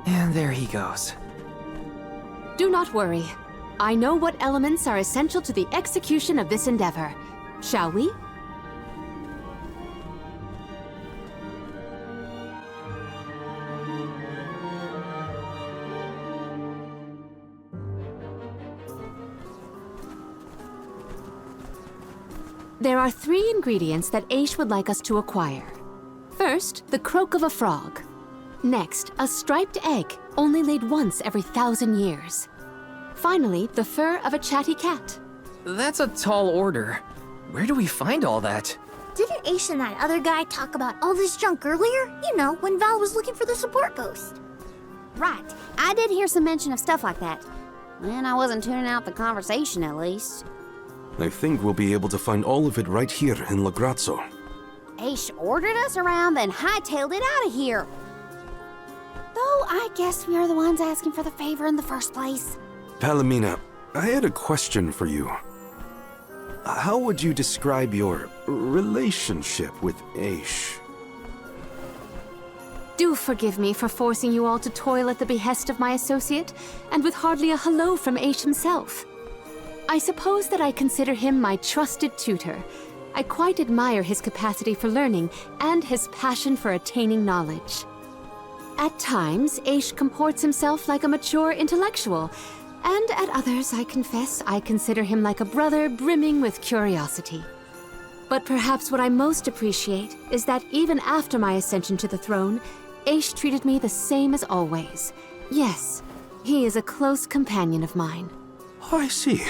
And there he goes. Do not worry. I know what elements are essential to the execution of this endeavor. Shall we? There are 3 ingredients that Aish would like us to acquire. First, the croak of a frog. Next, a striped egg, only laid once every 1,000 years. Finally, the fur of a chatty cat. That's a tall order. Where do we find all that? Didn't Aish and that other guy talk about all this junk earlier? You know, when Val was looking for the support ghost. Right. I did hear some mention of stuff like that. And I wasn't tuning out the conversation, at least. I think we'll be able to find all of it right here in Lagrazzo. Aish ordered us around, then hightailed it out of here. Though I guess we are the ones asking for the favor in the first place. Palomina, I had a question for you. How would you describe your relationship with Aish? Do forgive me for forcing you all to toil at the behest of my associate, and with hardly a hello from Aish himself. I suppose that I consider him my trusted tutor. I quite admire his capacity for learning and his passion for attaining knowledge. At times, Aish comports himself like a mature intellectual, and at others, I confess, I consider him like a brother brimming with curiosity. But perhaps what I most appreciate is that even after my ascension to the throne, Aish treated me the same as always. Yes, he is a close companion of mine. Oh, I see.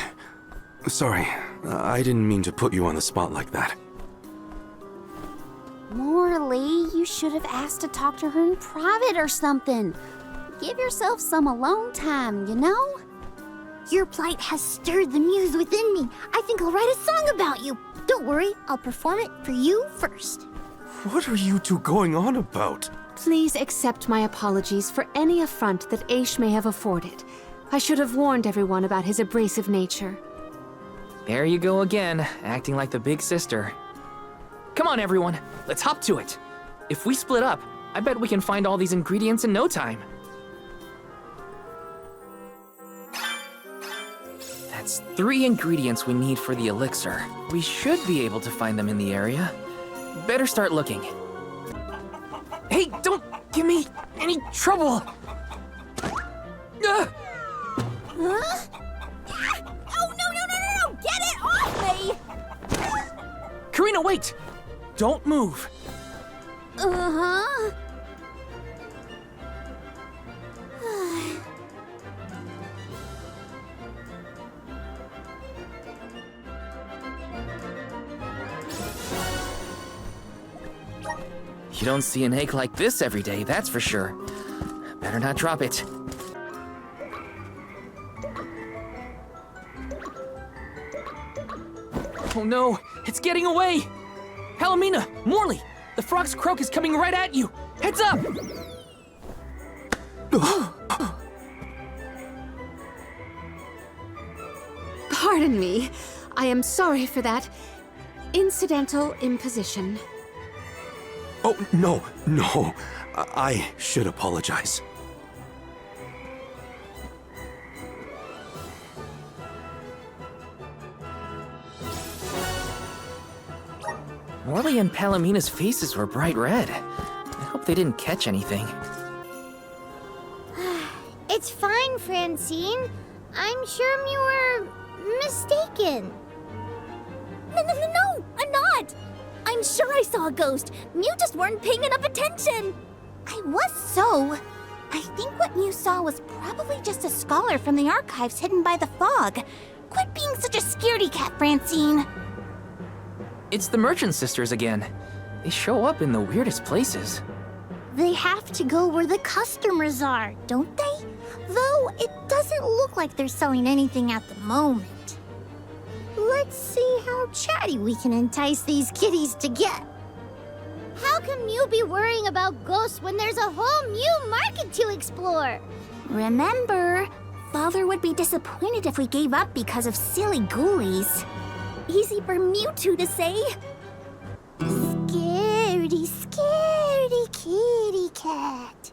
Sorry, I didn't mean to put you on the spot like that. Morley, you should have asked to talk to her in private or something. Give yourself some alone time, you know? Your plight has stirred the muse within me. I think I'll write a song about you. Don't worry, I'll perform it for you first. What are you two going on about? Please accept my apologies for any affront that Aish may have afforded. I should have warned everyone about his abrasive nature. There you go again, acting like the big sister. Come on, everyone, let's hop to it. If we split up, I bet we can find all these ingredients in no time. That's 3 ingredients we need for the elixir. We should be able to find them in the area. Better start looking. Hey, don't give me any trouble! Huh? Oh, no! Get it off me! Karina, wait! Don't move. Uh-huh. You don't see an egg like this every day, that's for sure. Better not drop it. Oh no, it's getting away! Palomina, Morley, the frog's croak is coming right at you! Heads up! Pardon me. I am sorry for that incidental imposition. Oh, no. I should apologize. Morley and Palomina's faces were bright red. I hope they didn't catch anything. It's fine, Francine. I'm sure you were mistaken. No, I'm not. I'm sure I saw a ghost. You just weren't paying enough attention. I was so. I think what you saw was probably just a scholar from the archives hidden by the fog. Quit being such a scaredy cat, Francine. It's the Merchant Sisters again. They show up in the weirdest places. They have to go where the customers are, don't they? Though it doesn't look like they're selling anything at the moment. Let's see how chatty we can entice these kitties to get. How can you be worrying about ghosts when there's a whole new market to explore? Remember, Father would be disappointed if we gave up because of silly ghoulies. Easy for Mewtwo to say. Scaredy, scaredy kitty cat.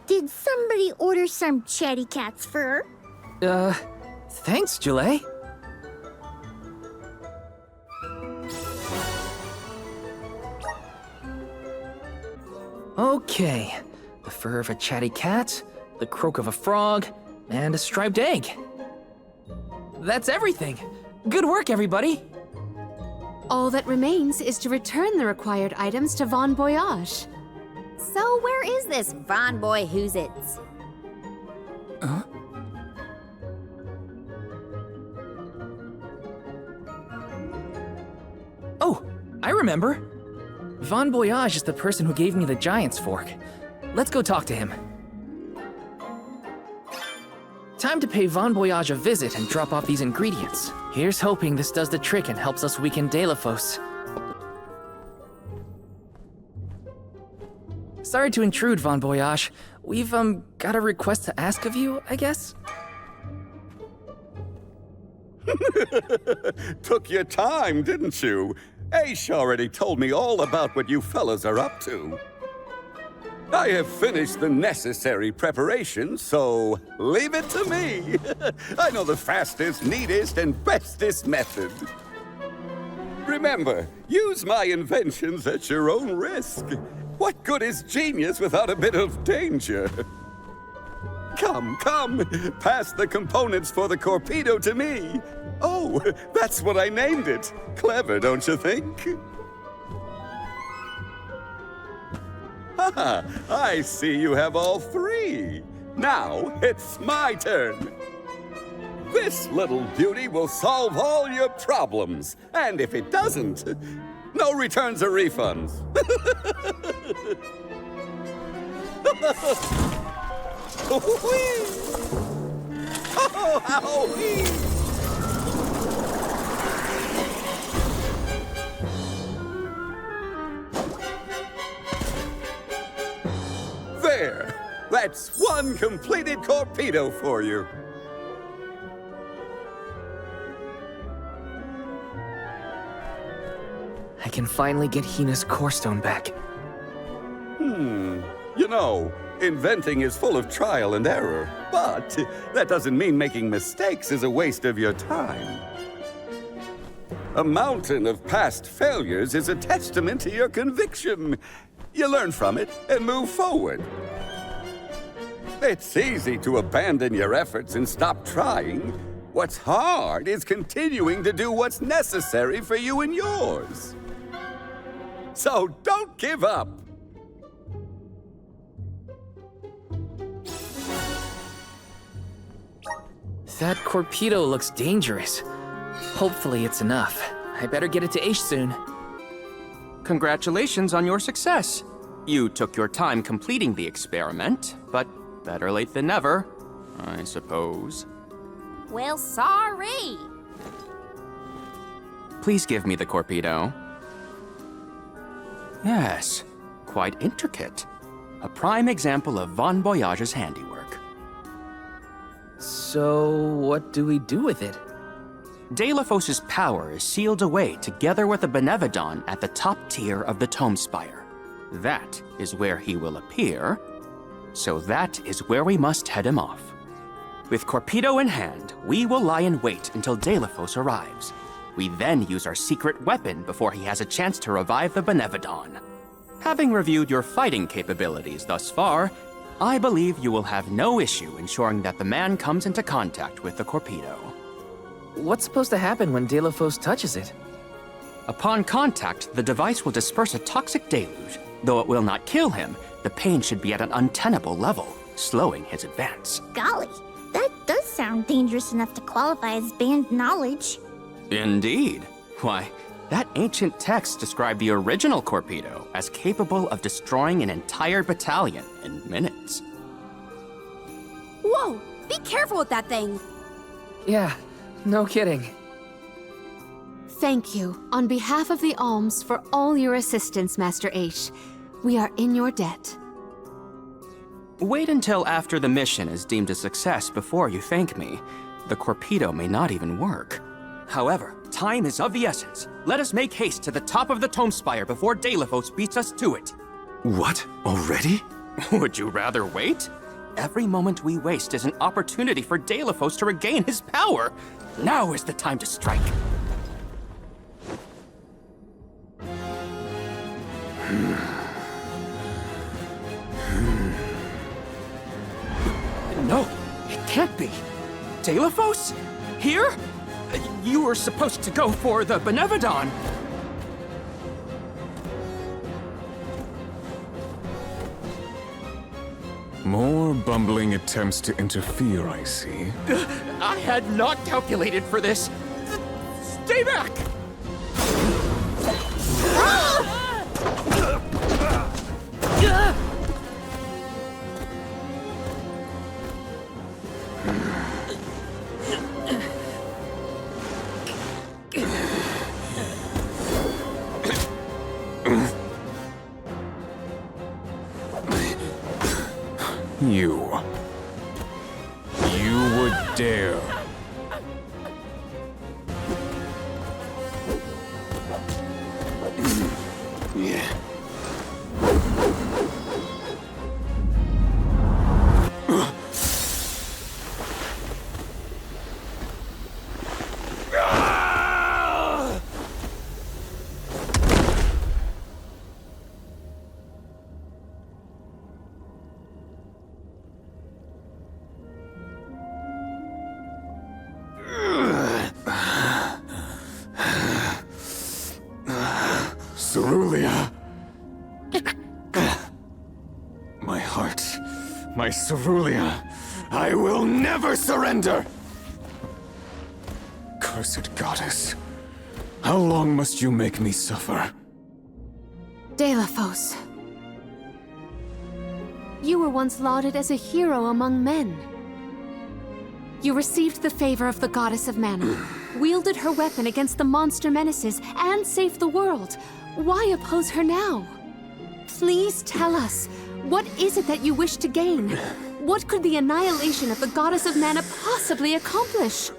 Did somebody order some chatty cat's fur? Thanks, Julie. Okay. The fur of a chatty cat, the croak of a frog, and a striped egg. That's everything. Good work, everybody. All that remains is to return the required items to Von Voyage. So where is this Von Boy Who's-Its? Huh? Oh, I remember. Von Voyage is the person who gave me the Giant's Fork. Let's go talk to him. Time to pay Von Voyage a visit and drop off these ingredients. Here's hoping this does the trick and helps us weaken Delafos. Sorry to intrude, Von Voyage. We've, got a request to ask of you, I guess? Took your time, didn't you? Aish already told me all about what you fellas are up to. I have finished the necessary preparations, so leave it to me. I know the fastest, neatest, and bestest method. Remember, use my inventions at your own risk. What good is genius without a bit of danger? Come, pass the components for the Corpedo to me. Oh, that's what I named it. Clever, don't you think? Haha, I see you have all three. Now, it's my turn. This little beauty will solve all your problems. And if it doesn't, no returns or refunds. There! That's one completed Corpedo for you. I can finally get Hina's Core Stone back. You know, inventing is full of trial and error, but that doesn't mean making mistakes is a waste of your time. A mountain of past failures is a testament to your conviction. You learn from it and move forward. It's easy to abandon your efforts and stop trying. What's hard is continuing to do what's necessary for you and yours. So don't give up. That Corpedo looks dangerous. Hopefully it's enough. I better get it to Aish soon. Congratulations on your success. You took your time completing the experiment, but better late than never, I suppose. Well, sorry. Please give me the Corpedo. Yes, quite intricate. A prime example of Von Boyage's handiwork. So, what do we do with it? Delafos' power is sealed away together with the Benevodon at the top tier of the Tome Spire. That is where he will appear, so that is where we must head him off. With Corpedo in hand, we will lie in wait until Delafos arrives. We then use our secret weapon before he has a chance to revive the Benevodon. Having reviewed your fighting capabilities thus far, I believe you will have no issue ensuring that the man comes into contact with the Corpedo. What's supposed to happen when Delafos touches it? Upon contact, the device will disperse a toxic deluge. Though it will not kill him, the pain should be at an untenable level, slowing his advance. Golly, that does sound dangerous enough to qualify as banned knowledge. Indeed. Why, that ancient text described the original Corpedo as capable of destroying an entire battalion in minutes. Whoa! Be careful with that thing! Yeah, no kidding. Thank you, on behalf of the Alms, for all your assistance, Master Aish. We are in your debt. Wait until after the mission is deemed a success before you thank me. The Corpedo may not even work. However, time is of the essence. Let us make haste to the top of the Tome Spire before Delafos beats us to it. What? Already? Would you rather wait? Every moment we waste is an opportunity for Delafos to regain his power. Now is the time to strike. No, it can't be. Delafos? Here? You were supposed to go for the Benevodon. More bumbling attempts to interfere, I see. I had not calculated for this. Stay back! You would dare. Cerulia. My heart, my Cerulia. I will never surrender! Cursed goddess. How long must you make me suffer? Delafos. You were once lauded as a hero among men. You received the favor of the Goddess of Mana, wielded her weapon against the monster menaces, and saved the world. Why oppose her now? Please tell us, what is it that you wish to gain? What could the annihilation of the Goddess of Mana possibly accomplish?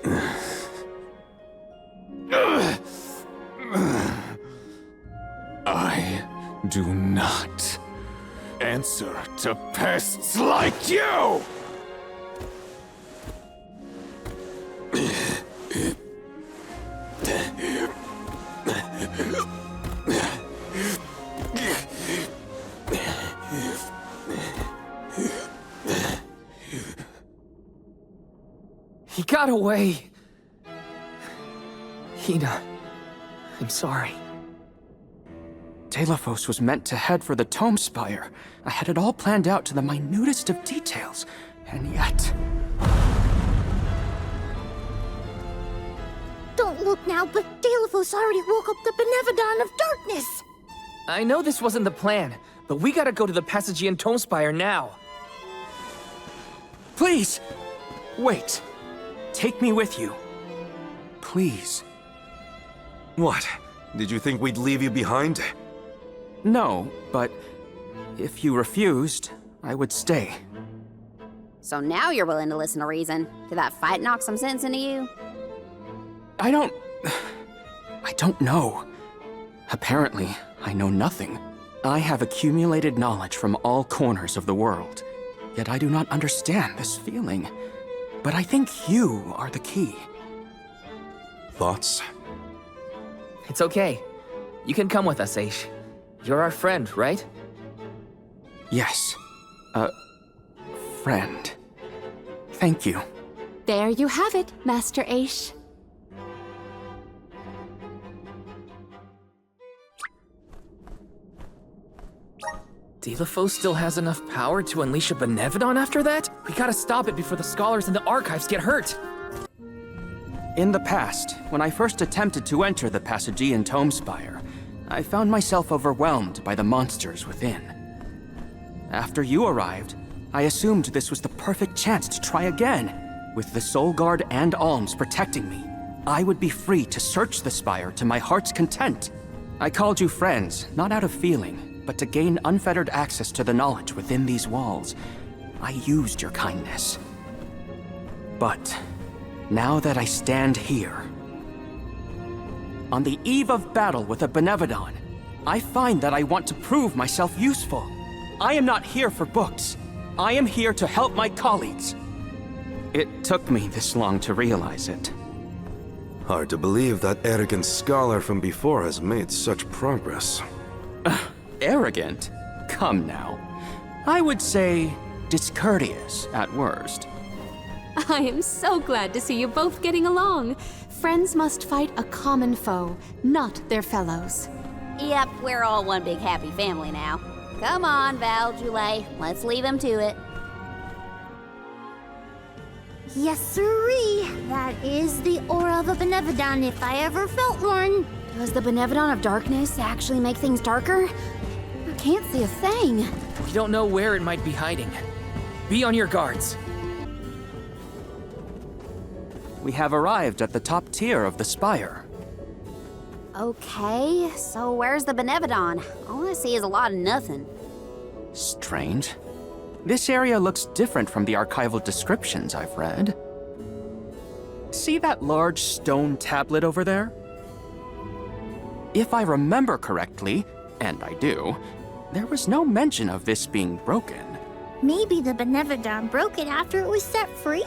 I do not answer to pests like you! got away. Hina, I'm sorry. Delaphos was meant to head for the Tome Spire. I had it all planned out to the minutest of details, and yet... Don't look now, but Delaphos already woke up the Benevodon of Darkness! I know this wasn't the plan, but we gotta go to the Passagian Tome Spire now. Please! Wait. Take me with you. Please. What? Did you think we'd leave you behind? No, but if you refused, I would stay. So now you're willing to listen to reason. Did that fight knock some sense into you? I don't know. Apparently, I know nothing. I have accumulated knowledge from all corners of the world, yet I do not understand this feeling. But I think you are the key. Thoughts? It's okay. You can come with us, Aish. You're our friend, right? Yes. Friend. Thank you. There you have it, Master Aish. Delaphos still has enough power to unleash a Benevodon after that? We gotta stop it before the scholars in the archives get hurt. In the past, when I first attempted to enter the Passagian Tome Spire, I found myself overwhelmed by the monsters within. After you arrived, I assumed this was the perfect chance to try again. With the Soul Guard and Alms protecting me, I would be free to search the Spire to my heart's content. I called you friends, not out of feeling, but to gain unfettered access to the knowledge within these walls. I used your kindness. But now that I stand here, on the eve of battle with a Benevodon, I find that I want to prove myself useful. I am not here for books. I am here to help my colleagues. It took me this long to realize it. Hard to believe that arrogant scholar from before has made such progress. Arrogant? Come now. I would say discourteous at worst. I am so glad to see you both getting along. Friends must fight a common foe, not their fellows. Yep, we're all one big happy family now. Come on, Val, Jule, let's leave him to it. Yes, sirree. That is the aura of a Benevodon if I ever felt one. Does the Benevodon of Darkness actually make things darker? I can't see a thing. We don't know where it might be hiding. Be on your guards. We have arrived at the top tier of the Spire. Okay, so where's the Benevodon? All I see is a lot of nothing. Strange. This area looks different from the archival descriptions I've read. See that large stone tablet over there? If I remember correctly, and I do, there was no mention of this being broken. Maybe the Benevodon broke it after it was set free?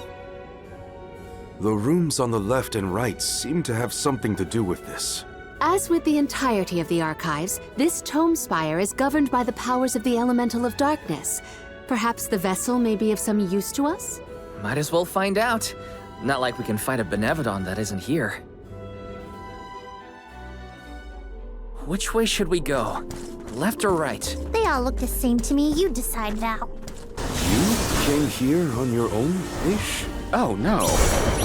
The rooms on the left and right seem to have something to do with this. As with the entirety of the archives, this Tome Spire is governed by the powers of the Elemental of Darkness. Perhaps the vessel may be of some use to us? Might as well find out. Not like we can find a Benevodon that isn't here. Which way should we go? Left or right? They all look the same to me. You decide, Val. You came here on your own, Ish? Oh no,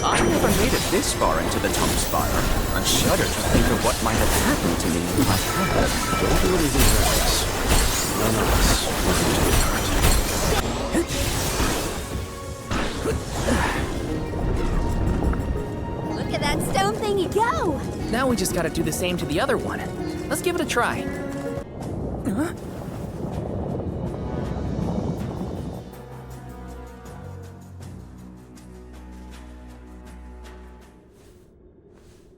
I never made it this far into the Tome Spire. I shudder to think of what might have happened to me if I had. Don't do anything reckless. None of us want you to get hurt. Look at that stone thingy go! Now we just gotta do the same to the other one. Let's give it a try. Huh?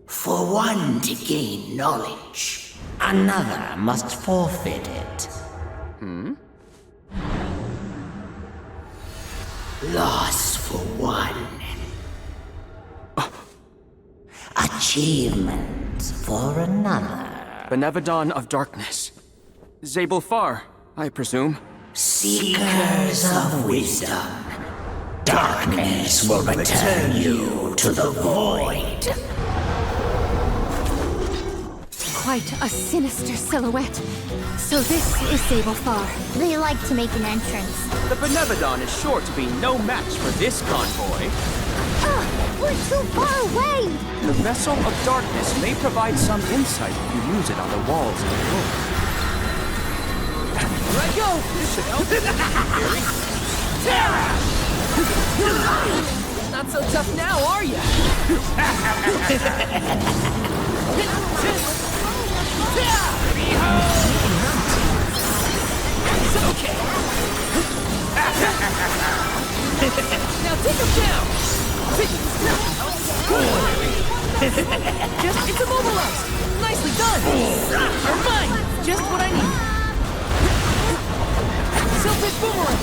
For one to gain knowledge, another must forfeit it. Loss for one. Achievement for another. Benevodon of Darkness. Zabel Far, I presume. Seekers of wisdom. Darkness will return you to the void. Quite a sinister silhouette. So this is Sablefar. They like to make an entrance. The Benevodon is sure to be no match for this convoy. We're too far away! The Vessel of Darkness may provide some insight if you use it on the walls of the room. Here I go! This should help. Gary. Not so tough now, are ya? It's okay. Now take him down. Just it's immobilized. Nicely done. You're mine. Just what I need. Self-hit boomerang.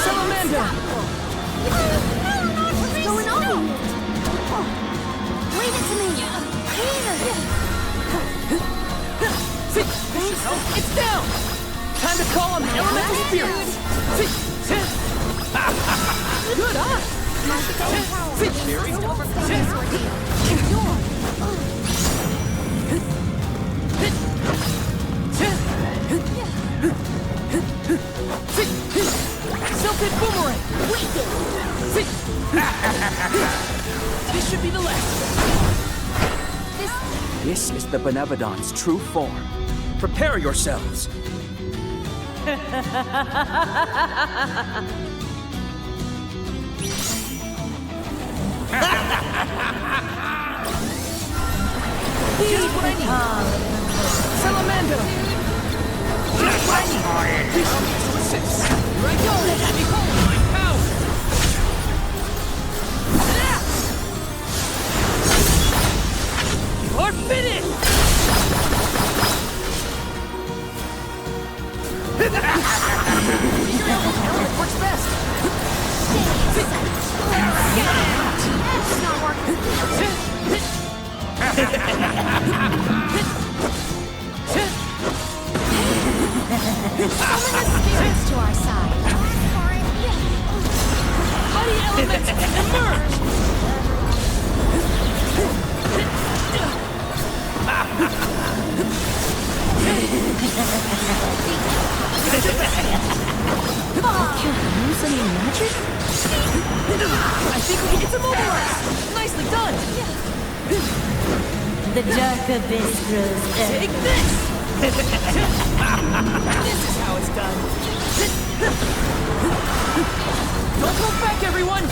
Salamander. What's going on? Leave it to me. It's down. Time to call on the elemental spirits. Good eye. Self-hit boomerang. This should be the last. This is the Benevodon's true form. Prepare yourselves. Just what I need. Salamander. Just what I need. This is to assist. Here I go. Behold my power. You're fitted. Figure out what element works best. It's not working. Summon the spirits to our side. Mighty elements, emerge! Can I use any magic? I think we can get some immobilized! Nicely done! The dark abyss grows Take this! This is how it's done! Don't hold back, everyone!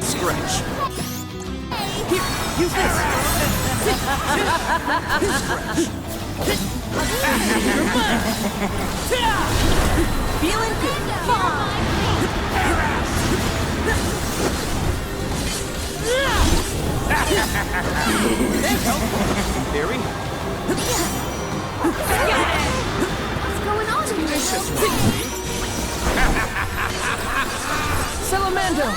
Stretch. Here, use this! You're mine! Feeling good! Theory? What's going on here? Salamander!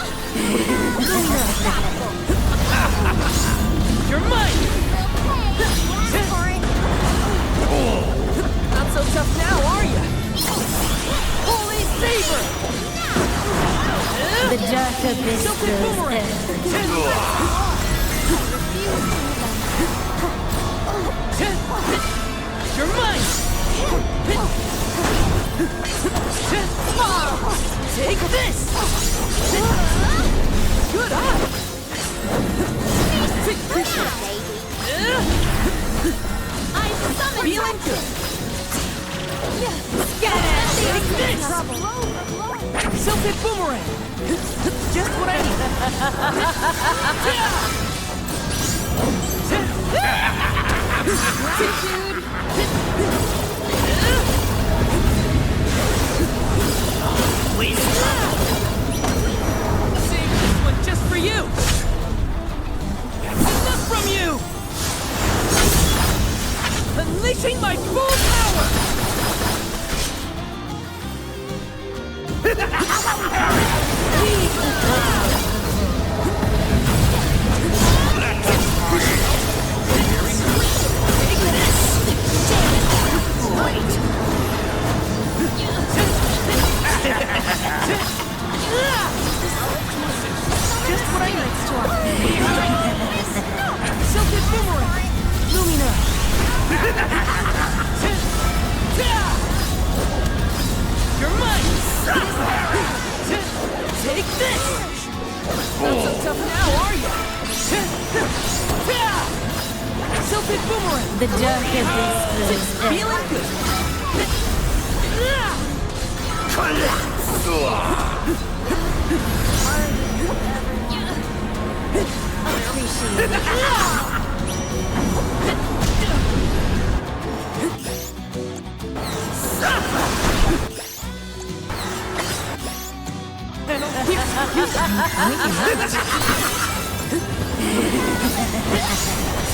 You're mine! Not so tough now, are you? Holy Saber! The dark abyss grows You're mine! Take this! Good eye! I'm summoned. Feeling good! Take this! Self-hit boomerang! Just what I need! Save this one just for you! Enough from you! Unleashing my full power! The dark abyss is feeling good.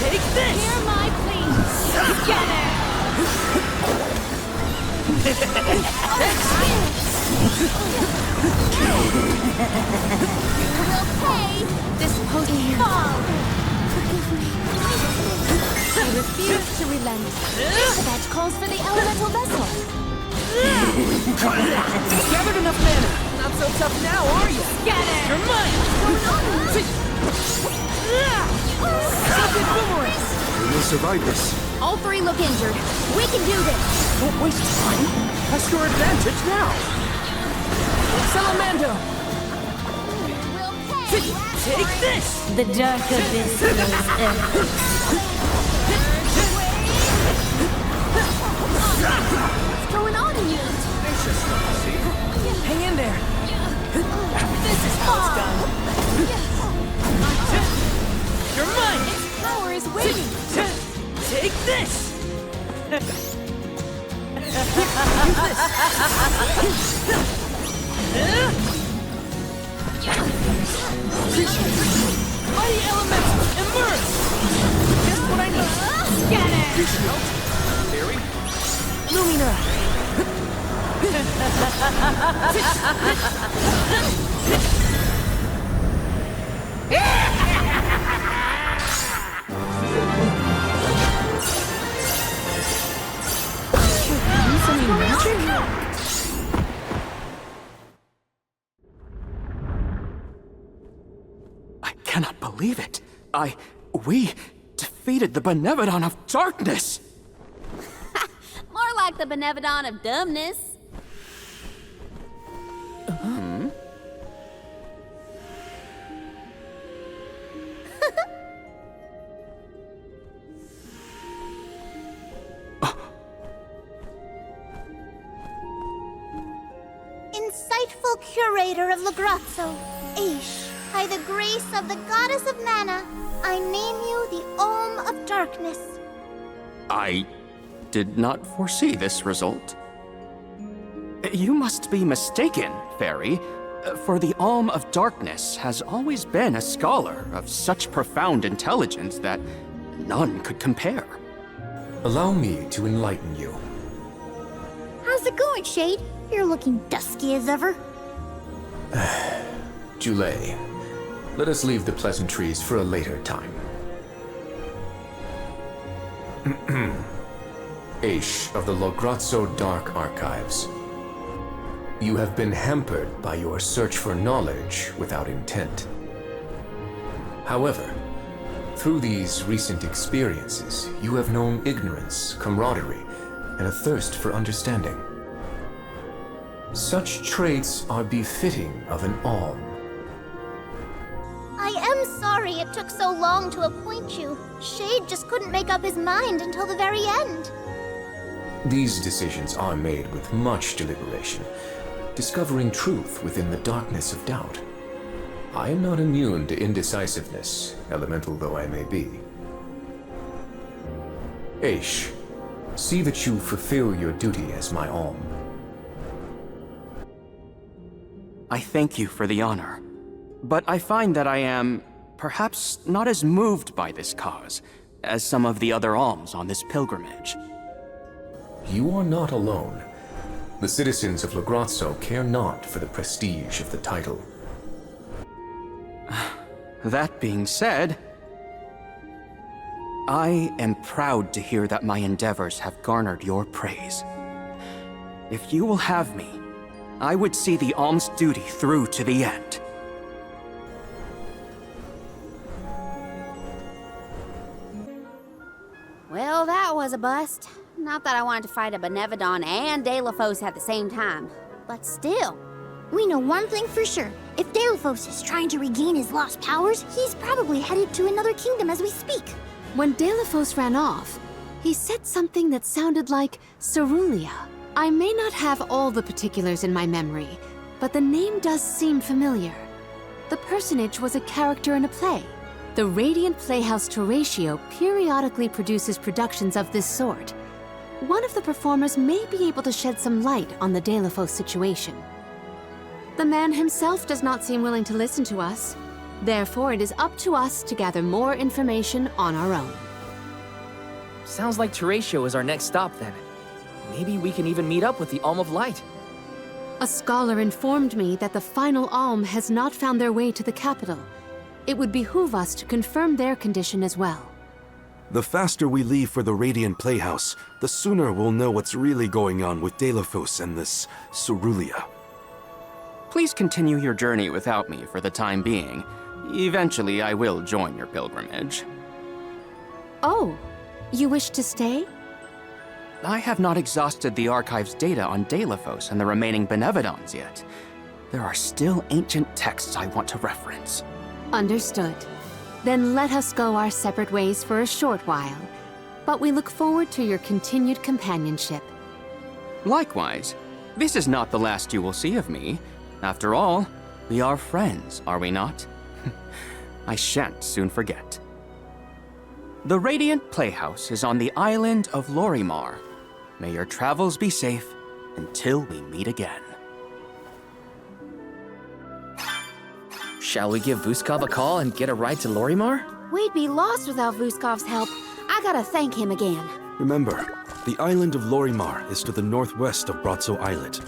Take this! Hear my plea! Together! You will pay this post-fall! I refuse to relent. That calls for the elemental vessel. Gathered enough mana. Not so tough now, are you? Scatter! You're mine! Something boomerang! We will survive this. All three look injured. We can do this. Don't waste time. That's your advantage now. Salamando! Take this! The dark abyss knows everything. What's going on in here? Hang in there. This is how it's done. You're mine! Its power is waiting. Take this! Mighty elemental, immerse! Just what I need. Scatter! Theory? Lumina! I cannot believe it. We defeated the Benevodon of Darkness! More like the Benevodon of dumbness. Insightful curator of Lagrazzo, Aish, by the grace of the goddess of mana, I name you the Olm of Darkness. I did not foresee this result. You must be mistaken, Fairy, for the Olm of Darkness has always been a scholar of such profound intelligence that none could compare. Allow me to enlighten you. How's it going, Shade? You're looking dusky as ever. Julay, let us leave the pleasantries for a later time. Aish of the Lograzzo Dark Archives. You have been hampered by your search for knowledge without intent. However, through these recent experiences, you have known ignorance, camaraderie, and a thirst for understanding. Such traits are befitting of an Alm. I am sorry it took so long to appoint you. Shade just couldn't make up his mind until the very end. These decisions are made with much deliberation, discovering truth within the darkness of doubt. I am not immune to indecisiveness, elemental though I may be. Aish, see that you fulfill your duty as my Alm. I thank you for the honor, but I find that I am perhaps not as moved by this cause as some of the other alms on this pilgrimage. You are not alone. The citizens of Lagrazzo care not for the prestige of the title. That being said, I am proud to hear that my endeavors have garnered your praise. If you will have me, I would see the alms duty through to the end. Well, that was a bust. Not that I wanted to fight a Benevodon and Deilephos at the same time, but still. We know one thing for sure. If Deilephos is trying to regain his lost powers, he's probably headed to another kingdom as we speak. When Deilephos ran off, He said something that sounded like Cerulia. I may not have all the particulars in my memory, but the name does seem familiar. The personage was a character in a play. The Radiant Playhouse Teratio periodically produces productions of this sort. One of the performers may be able to shed some light on the Delafos situation. The man himself does not seem willing to listen to us. Therefore, it is up to us to gather more information on our own. Sounds like Teratio is our next stop then. Maybe we can even meet up with the Alm of Light. A scholar informed me that the final Alm has not found their way to the capital. It would behoove us to confirm their condition as well. The faster we leave for the Radiant Playhouse, the sooner we'll know what's really going on with Delafos and this Cerulia. Please continue your journey without me for the time being. Eventually, I will join your pilgrimage. Oh, you wish to stay? I have not exhausted the archive's data on Delafos and the remaining Benevodons yet. There are still ancient texts I want to reference. Understood. Then let us go our separate ways for a short while. But we look forward to your continued companionship. Likewise, this is not the last you will see of me. After all, we are friends, are we not? I shan't soon forget. The Radiant Playhouse is on the island of Lorimar. May your travels be safe until we meet again. Shall we give Vuskov a call and get a ride to Lorimar? We'd be lost without Vuskov's help. I gotta thank him again. Remember, the island of Lorimar is to the northwest of Bratzo Islet.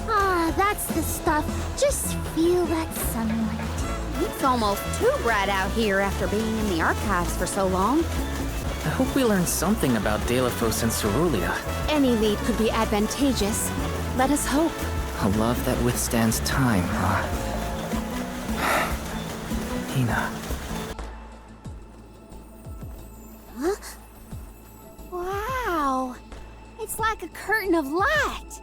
Ah, that's the stuff. Just feel that sunlight. It's almost too bright out here after being in the archives for so long. I hope we learn something about Delafos and Cerulia. Any lead could be advantageous. Let us hope. A love that withstands time, huh? Hina. Huh? Wow. It's like a curtain of light.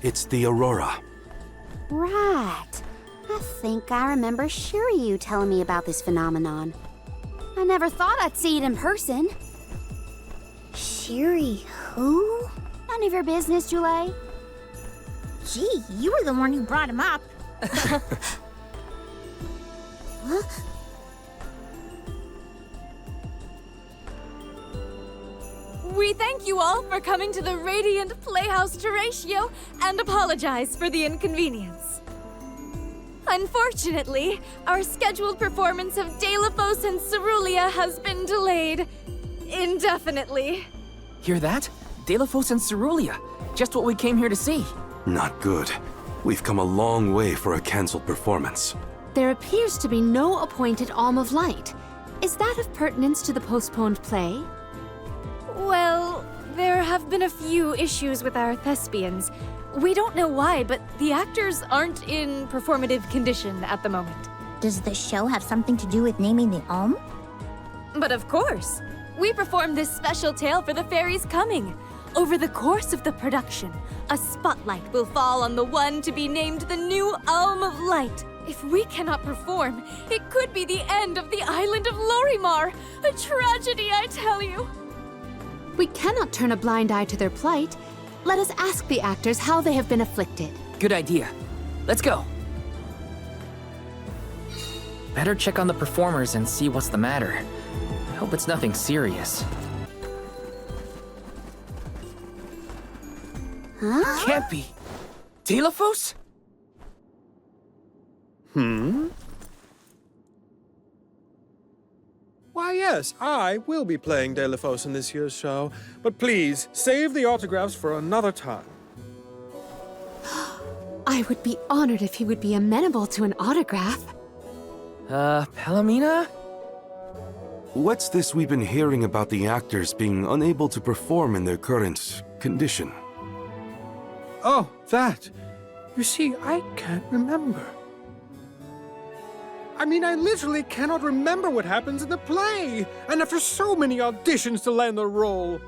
It's the Aurora. Right. I think I remember Shiryu telling me about this phenomenon. I never thought I'd see it in person. Shiri who? None of your business, Jule. Gee, you were the one who brought him up. Huh? We thank you all for coming to the Radiant Playhouse Teratio and apologize for the inconvenience. Unfortunately, our scheduled performance of Delafos and Cerulia has been delayed indefinitely. Hear that? Delafos and Cerulia. Just what we came here to see. Not good. We've come a long way for a cancelled performance. There appears to be no appointed Alm of Light. Is that of pertinence to the postponed play? Well, there have been a few issues with our thespians. We don't know why, but the actors aren't in performative condition at the moment. Does the show have something to do with naming the Alm? But of course! We performed this special tale for the fairies coming. Over the course of the production, a spotlight will fall on the one to be named the new Alm of Light. If we cannot perform, it could be the end of the island of Lorimar. A tragedy, I tell you. We cannot turn a blind eye to their plight. Let us ask the actors how they have been afflicted. Good idea. Let's go. Better check on the performers and see what's the matter. I hope it's nothing serious. Huh? Can't be. Delafos? Why, yes, I will be playing Delafos in this year's show, but please, save the autographs for another time. I would be honored if he would be amenable to an autograph. Palomina? What's this we've been hearing about the actors being unable to perform in their current condition? Oh, that. You see, I can't remember. I mean, I literally cannot remember what happens in the play. And after so many auditions to land the role.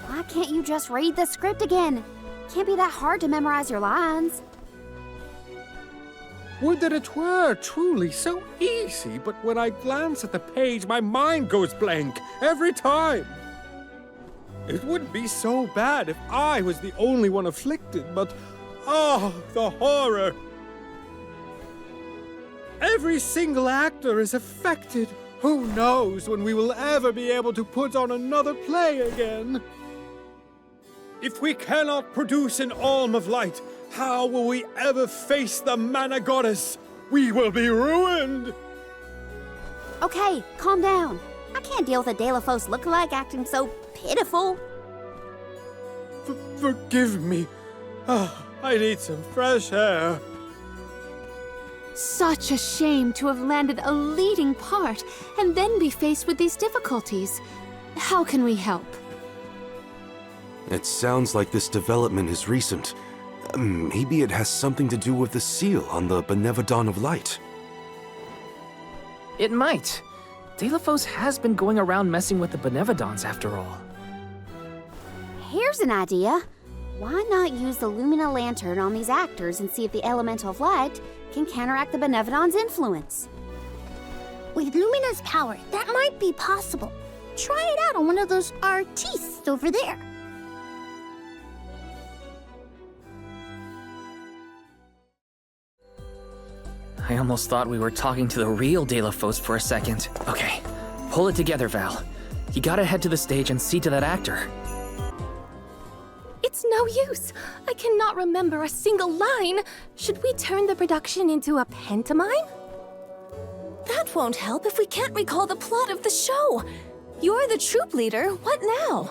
Why can't you just read the script again? Can't be that hard to memorize your lines. Would that it were truly so easy, but when I glance at the page, my mind goes blank every time. It wouldn't be so bad if I was the only one afflicted, but oh, the horror! Every single actor is affected. Who knows when we will ever be able to put on another play again? If we cannot produce an Alm of Light, how will we ever face the Mana Goddess? We will be ruined! Okay, calm down. I can't deal with a Delafos lookalike acting so pitiful. Forgive me. Oh, I need some fresh air. Such a shame to have landed a leading part and then be faced with these difficulties. How can we help? It sounds like this development is recent. Maybe it has something to do with the seal on the Benevodon of Light. It might. Delafos has been going around messing with the Benevodons after all. Here's an idea. Why not use the Lumina Lantern on these actors and see if the Elemental of Light can counteract the Benevodon's influence? With Lumina's power, that might be possible. Try it out on one of those artistes over there. I almost thought we were talking to the real Delafos for a second. Okay, pull it together, Val. You gotta head to the stage and see to that actor. It's no use. I cannot remember a single line. Should we turn the production into a pantomime? That won't help if we can't recall the plot of the show. You're the troupe leader. What now?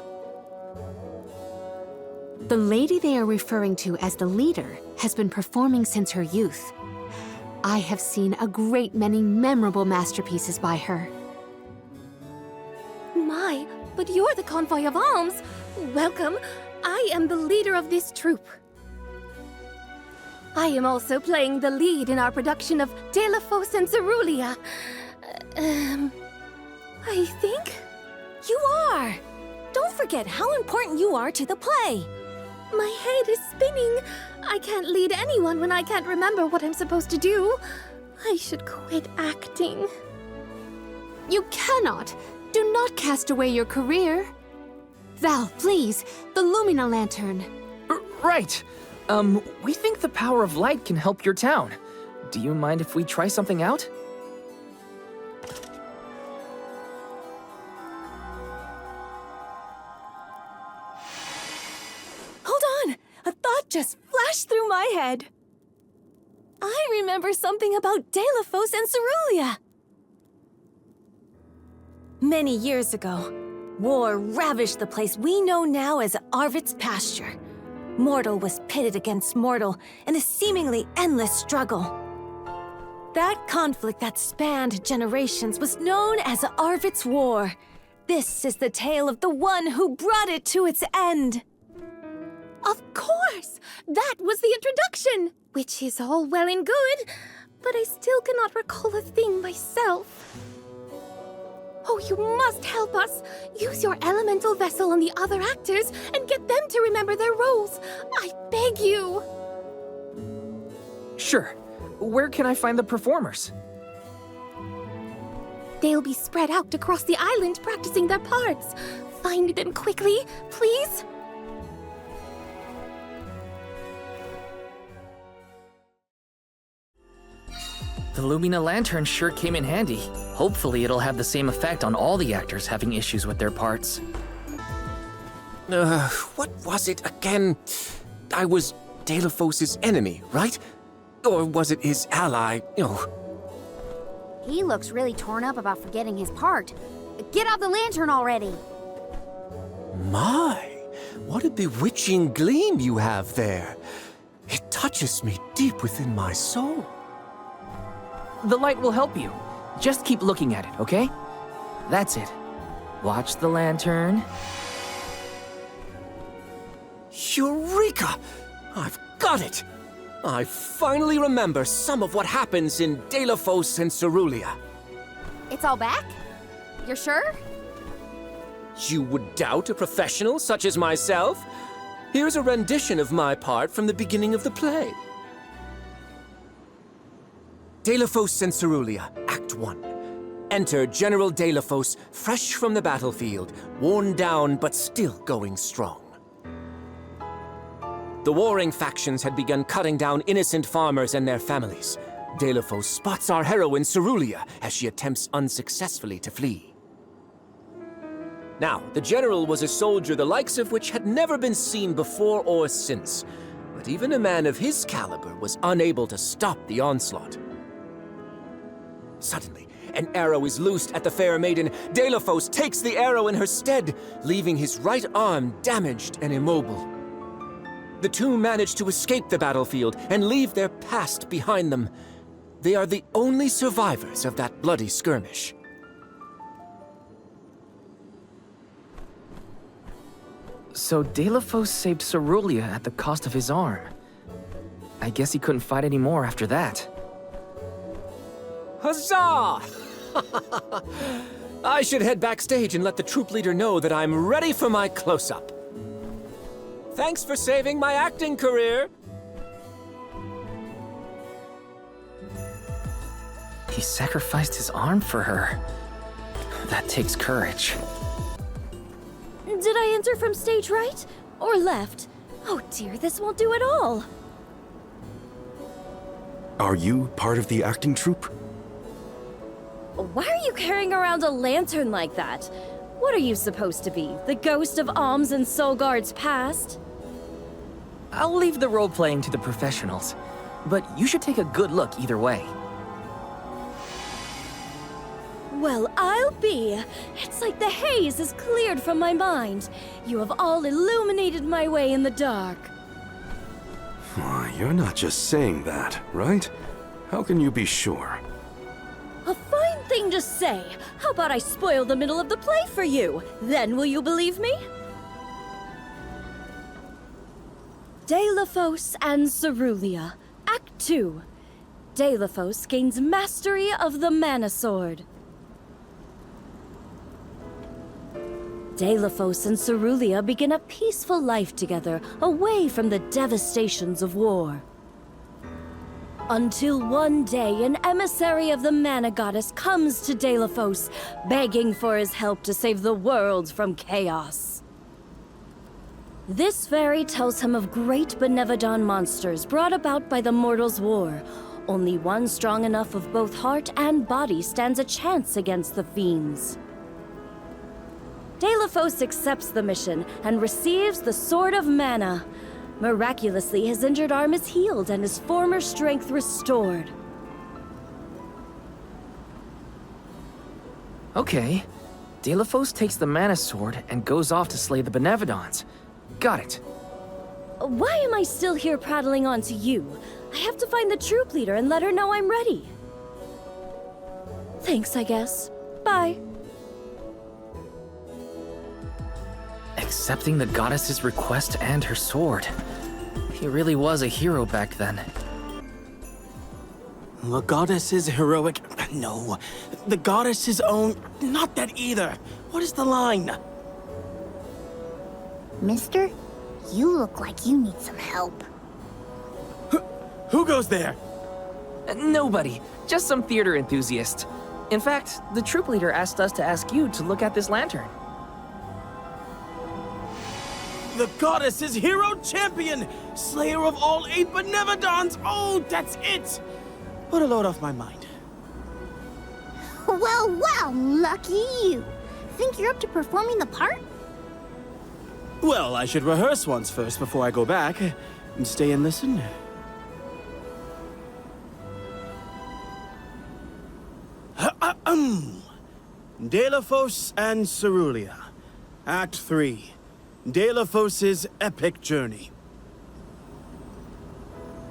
The lady they are referring to as the leader has been performing since her youth. I have seen a great many memorable masterpieces by her. My, but you're the convoy of alms. Welcome. I am the leader of this troupe. I am also playing the lead in our production of Delafos and Cerulia. I think you are. Don't forget how important you are to the play. My head is spinning. I can't lead anyone when I can't remember what I'm supposed to do. I should quit acting. You cannot. Do not cast away your career. Val, please, the Lumina Lantern. Right. We think the power of light can help your town. Do you mind if we try something out? Hold on! A thought just flashed through my head. I remember something about Delafos and Cerulia. Many years ago, war ravaged the place we know now as Arvit's pasture. Mortal was pitted against mortal in a seemingly endless struggle. That conflict that spanned generations was known as Arvit's War. This is the tale of the one who brought it to its end. Of course! That was the introduction! Which is all well and good, but I still cannot recall a thing myself. Oh, you must help us! Use your elemental vessel on the other actors and get them to remember their roles! I beg you! Sure. Where can I find the performers? They'll be spread out across the island practicing their parts. Find them quickly, please! The Lumina Lantern sure came in handy. Hopefully it'll have the same effect on all the actors having issues with their parts. What was it again? I was Delafos' enemy, right? Or was it his ally? He looks really torn up about forgetting his part. Get out the lantern already! My, what a bewitching gleam you have there. It touches me deep within my soul. The light will help you. Just keep looking at it, okay? That's it. Watch the lantern. Eureka! I've got it! I finally remember some of what happens in Delafos and Cerulia. It's all back? You're sure? You would doubt a professional such as myself? Here's a rendition of my part from the beginning of the play. Delophos and Cerulia, Act 1. Enter General Delophos, fresh from the battlefield, worn down but still going strong. The warring factions had begun cutting down innocent farmers and their families. Delophos spots our heroine Cerulia as she attempts unsuccessfully to flee. Now, the general was a soldier the likes of which had never been seen before or since, but even a man of his caliber was unable to stop the onslaught. Suddenly, an arrow is loosed at the fair maiden. Delophos takes the arrow in her stead, leaving his right arm damaged and immobile. The two manage to escape the battlefield and leave their past behind them. They are the only survivors of that bloody skirmish. So Delophos saved Cerulia at the cost of his arm. I guess he couldn't fight anymore after that. Huzzah! I should head backstage and let the troop leader know that I'm ready for my close-up. Thanks for saving my acting career. He sacrificed his arm for her. That takes courage. Did I enter from stage right or left? Oh dear, this won't do at all. Are you part of the acting troupe? Why are you carrying around a lantern like that? What are you supposed to be? The ghost of Alms and Solgard's past? I'll leave the role-playing to the professionals, but you should take a good look either way. Well, I'll be. It's like the haze is cleared from my mind. You have all illuminated my way in the dark. You're not just saying that, right? How can you be sure? A fine thing to say. How about I spoil the middle of the play for you? Then will you believe me? Delophos and Cerulia, Act 2. Delophos gains mastery of the Mana Sword. Delophos and Cerulia begin a peaceful life together, away from the devastations of war. Until one day, an emissary of the Mana Goddess comes to Delophos, begging for his help to save the world from chaos. This fairy tells him of great Benevodon monsters brought about by the Mortals' War. Only one strong enough of both heart and body stands a chance against the fiends. Delophos accepts the mission and receives the Sword of Mana. Miraculously, his injured arm is healed and his former strength restored. Okay. Delophos takes the Mana Sword and goes off to slay the Benevodons. Got it. Why am I still here prattling on to you? I have to find the troop leader and let her know I'm ready. Thanks, I guess. Bye. Accepting the goddess's request and her sword. He really was a hero back then. The goddess is heroic. No, the goddess is own. Not that either. What is the line? Mister, you look like you need some help. Who goes there? Nobody. Just some theater enthusiast. In fact, the troop leader asked us to ask you to look at this lantern. The goddess is hero champion, slayer of all 8 Benevodons. Oh, that's it. Put a load off my mind. Well, lucky you. Think you're up to performing the part? Well, I should rehearse once first before I go back and stay and listen. Delophos and Cerulia, Act 3. Delophos' epic journey.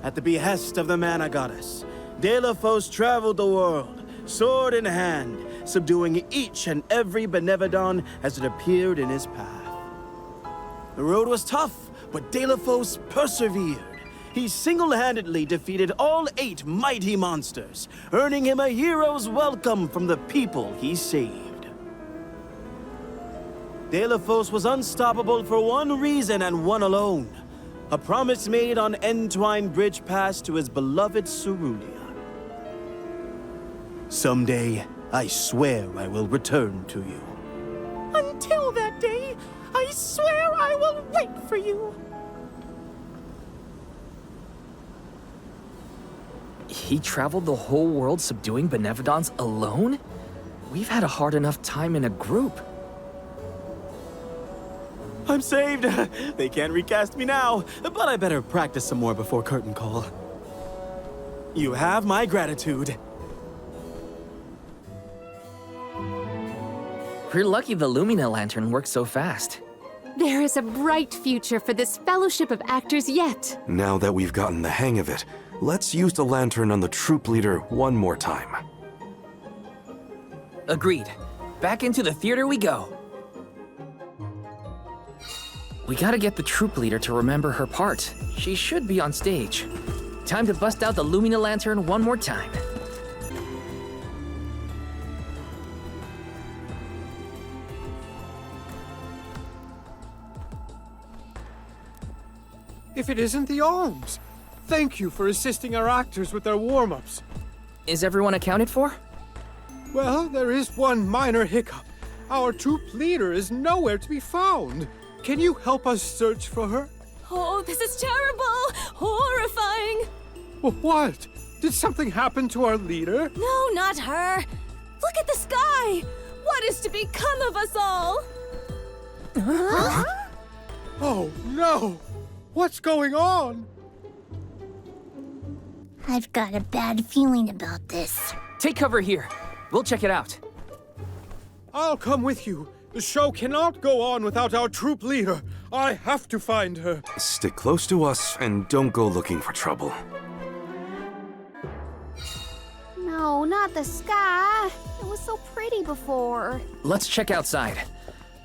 At the behest of the Mana Goddess, Delophos traveled the world, sword in hand, subduing each and every Benevodon as it appeared in his path. The road was tough, but Delophos persevered. He single-handedly defeated all 8 mighty monsters, earning him a hero's welcome from the people he saved. Delophos was unstoppable for one reason and one alone. A promise made on Entwine Bridge Pass to his beloved Cerulia. Someday, I swear I will return to you. Until that day, I swear I will wait for you. He traveled the whole world subduing Benevodons alone? We've had a hard enough time in a group. I'm saved! They can't recast me now, but I better practice some more before curtain call. You have my gratitude. We're lucky the Lumina lantern works so fast. There is a bright future for this fellowship of actors yet. Now that we've gotten the hang of it, let's use the lantern on the troop leader one more time. Agreed. Back into the theater we go. We gotta get the troop leader to remember her part. She should be on stage. Time to bust out the Lumina lantern one more time. If it isn't the alms! Thank you for assisting our actors with their warm-ups. Is everyone accounted for? Well, there is one minor hiccup. Our troop leader is nowhere to be found. Can you help us search for her? Oh, this is terrible! Horrifying! What? Did something happen to our leader? No, not her! Look at the sky! What is to become of us all? Huh? Oh, no! What's going on? I've got a bad feeling about this. Take cover here. We'll check it out. I'll come with you. The show cannot go on without our troop leader. I have to find her. Stick close to us and don't go looking for trouble. No, not the sky. It was so pretty before. Let's check outside.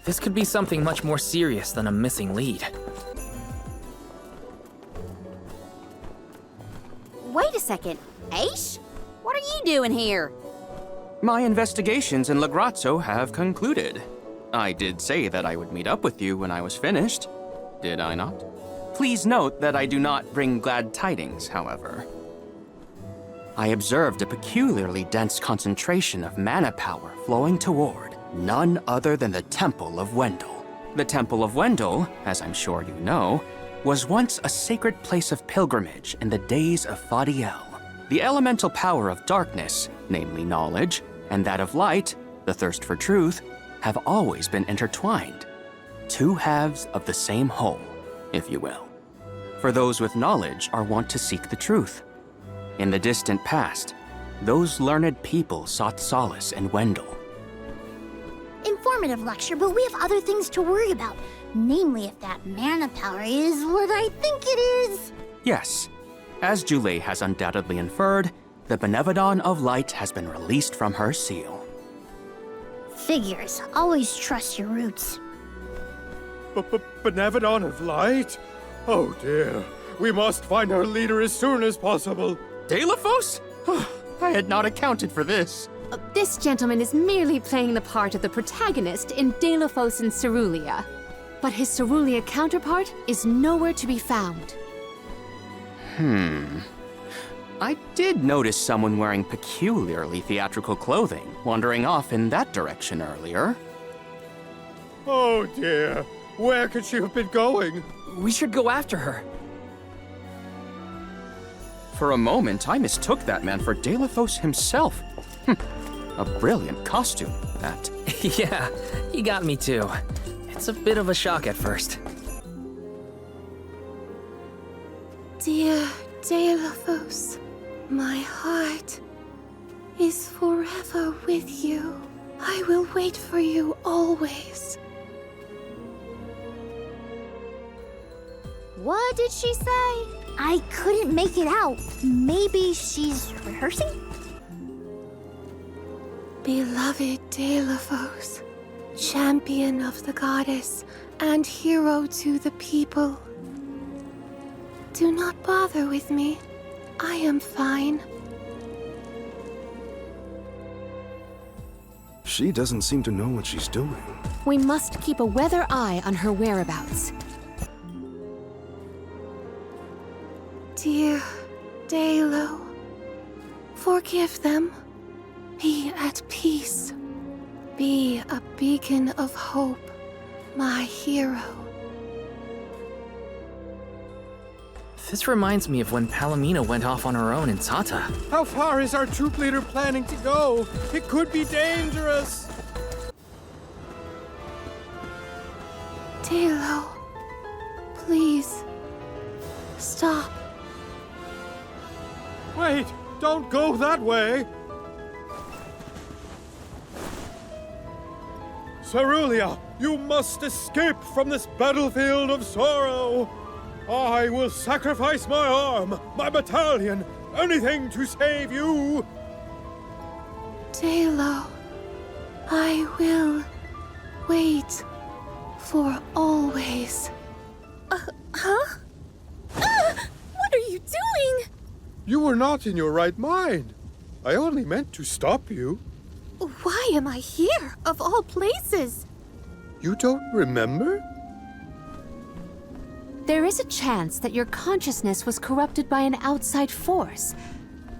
This could be something much more serious than a missing lead. Wait a second. Aish? What are you doing here? My investigations in Lagrazzo have concluded. I did say that I would meet up with you when I was finished, did I not? Please note that I do not bring glad tidings, however. I observed a peculiarly dense concentration of mana power flowing toward none other than the Temple of Wendel. The Temple of Wendel, as I'm sure you know, was once a sacred place of pilgrimage in the days of Fadiel. The elemental power of darkness, namely knowledge, and that of light, the thirst for truth, have always been intertwined. Two halves of the same whole, if you will. For those with knowledge are wont to seek the truth. In the distant past, those learned people sought solace in Wendel. Informative lecture, but we have other things to worry about. Namely, if that mana power is what I think it is. Yes, as Jule has undoubtedly inferred, the Benevodon of Light has been released from her seal. Figures. Always trust your roots. Benevodon of Light? Oh dear. We must find our leader as soon as possible. Deilophos? I had not accounted for this. This gentleman is merely playing the part of the protagonist in Deilophos and Cerulia. But his Cerulia counterpart is nowhere to be found. I did notice someone wearing peculiarly theatrical clothing wandering off in that direction earlier. Oh dear. Where could she have been going? We should go after her. For a moment, I mistook that man for Deilophos himself. A brilliant costume, that. Yeah, he got me too. It's a bit of a shock at first. Dear Deilophos, my heart is forever with you. I will wait for you always. What did she say? I couldn't make it out. Maybe she's rehearsing? Beloved Deilophos, champion of the goddess and hero to the people. Do not bother with me. I am fine. She doesn't seem to know what she's doing. We must keep a weather eye on her whereabouts. Dear Deilo, forgive them. Be at peace. Be a beacon of hope, my hero. This reminds me of when Palomino went off on her own in Tata. How far is our troop leader planning to go? It could be dangerous. Talo, please, stop. Wait, don't go that way. Cerulia, you must escape from this battlefield of sorrow. I will sacrifice my arm, my battalion, anything to save you. Talo, I will wait for always. Huh? What are you doing? You were not in your right mind. I only meant to stop you. Why am I here, of all places? You don't remember? There is a chance that your consciousness was corrupted by an outside force.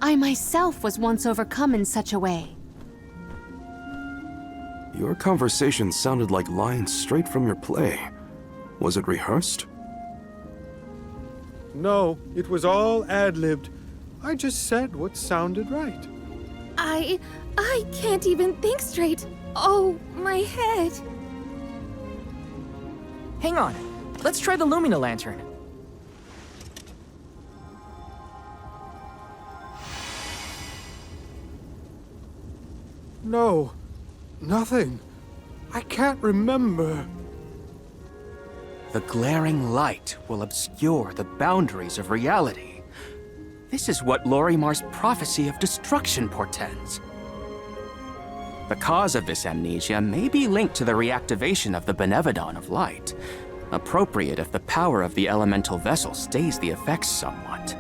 I myself was once overcome in such a way. Your conversation sounded like lines straight from your play. Was it rehearsed? No, it was all ad-libbed. I just said what sounded right. I can't even think straight. Oh, my head. Hang on. Let's try the Lumina Lantern. No, nothing. I can't remember. The glaring light will obscure the boundaries of reality. This is what Lorimar's prophecy of destruction portends. The cause of this amnesia may be linked to the reactivation of the Benevodon of Light. Appropriate if the power of the elemental vessel stays the effects somewhat.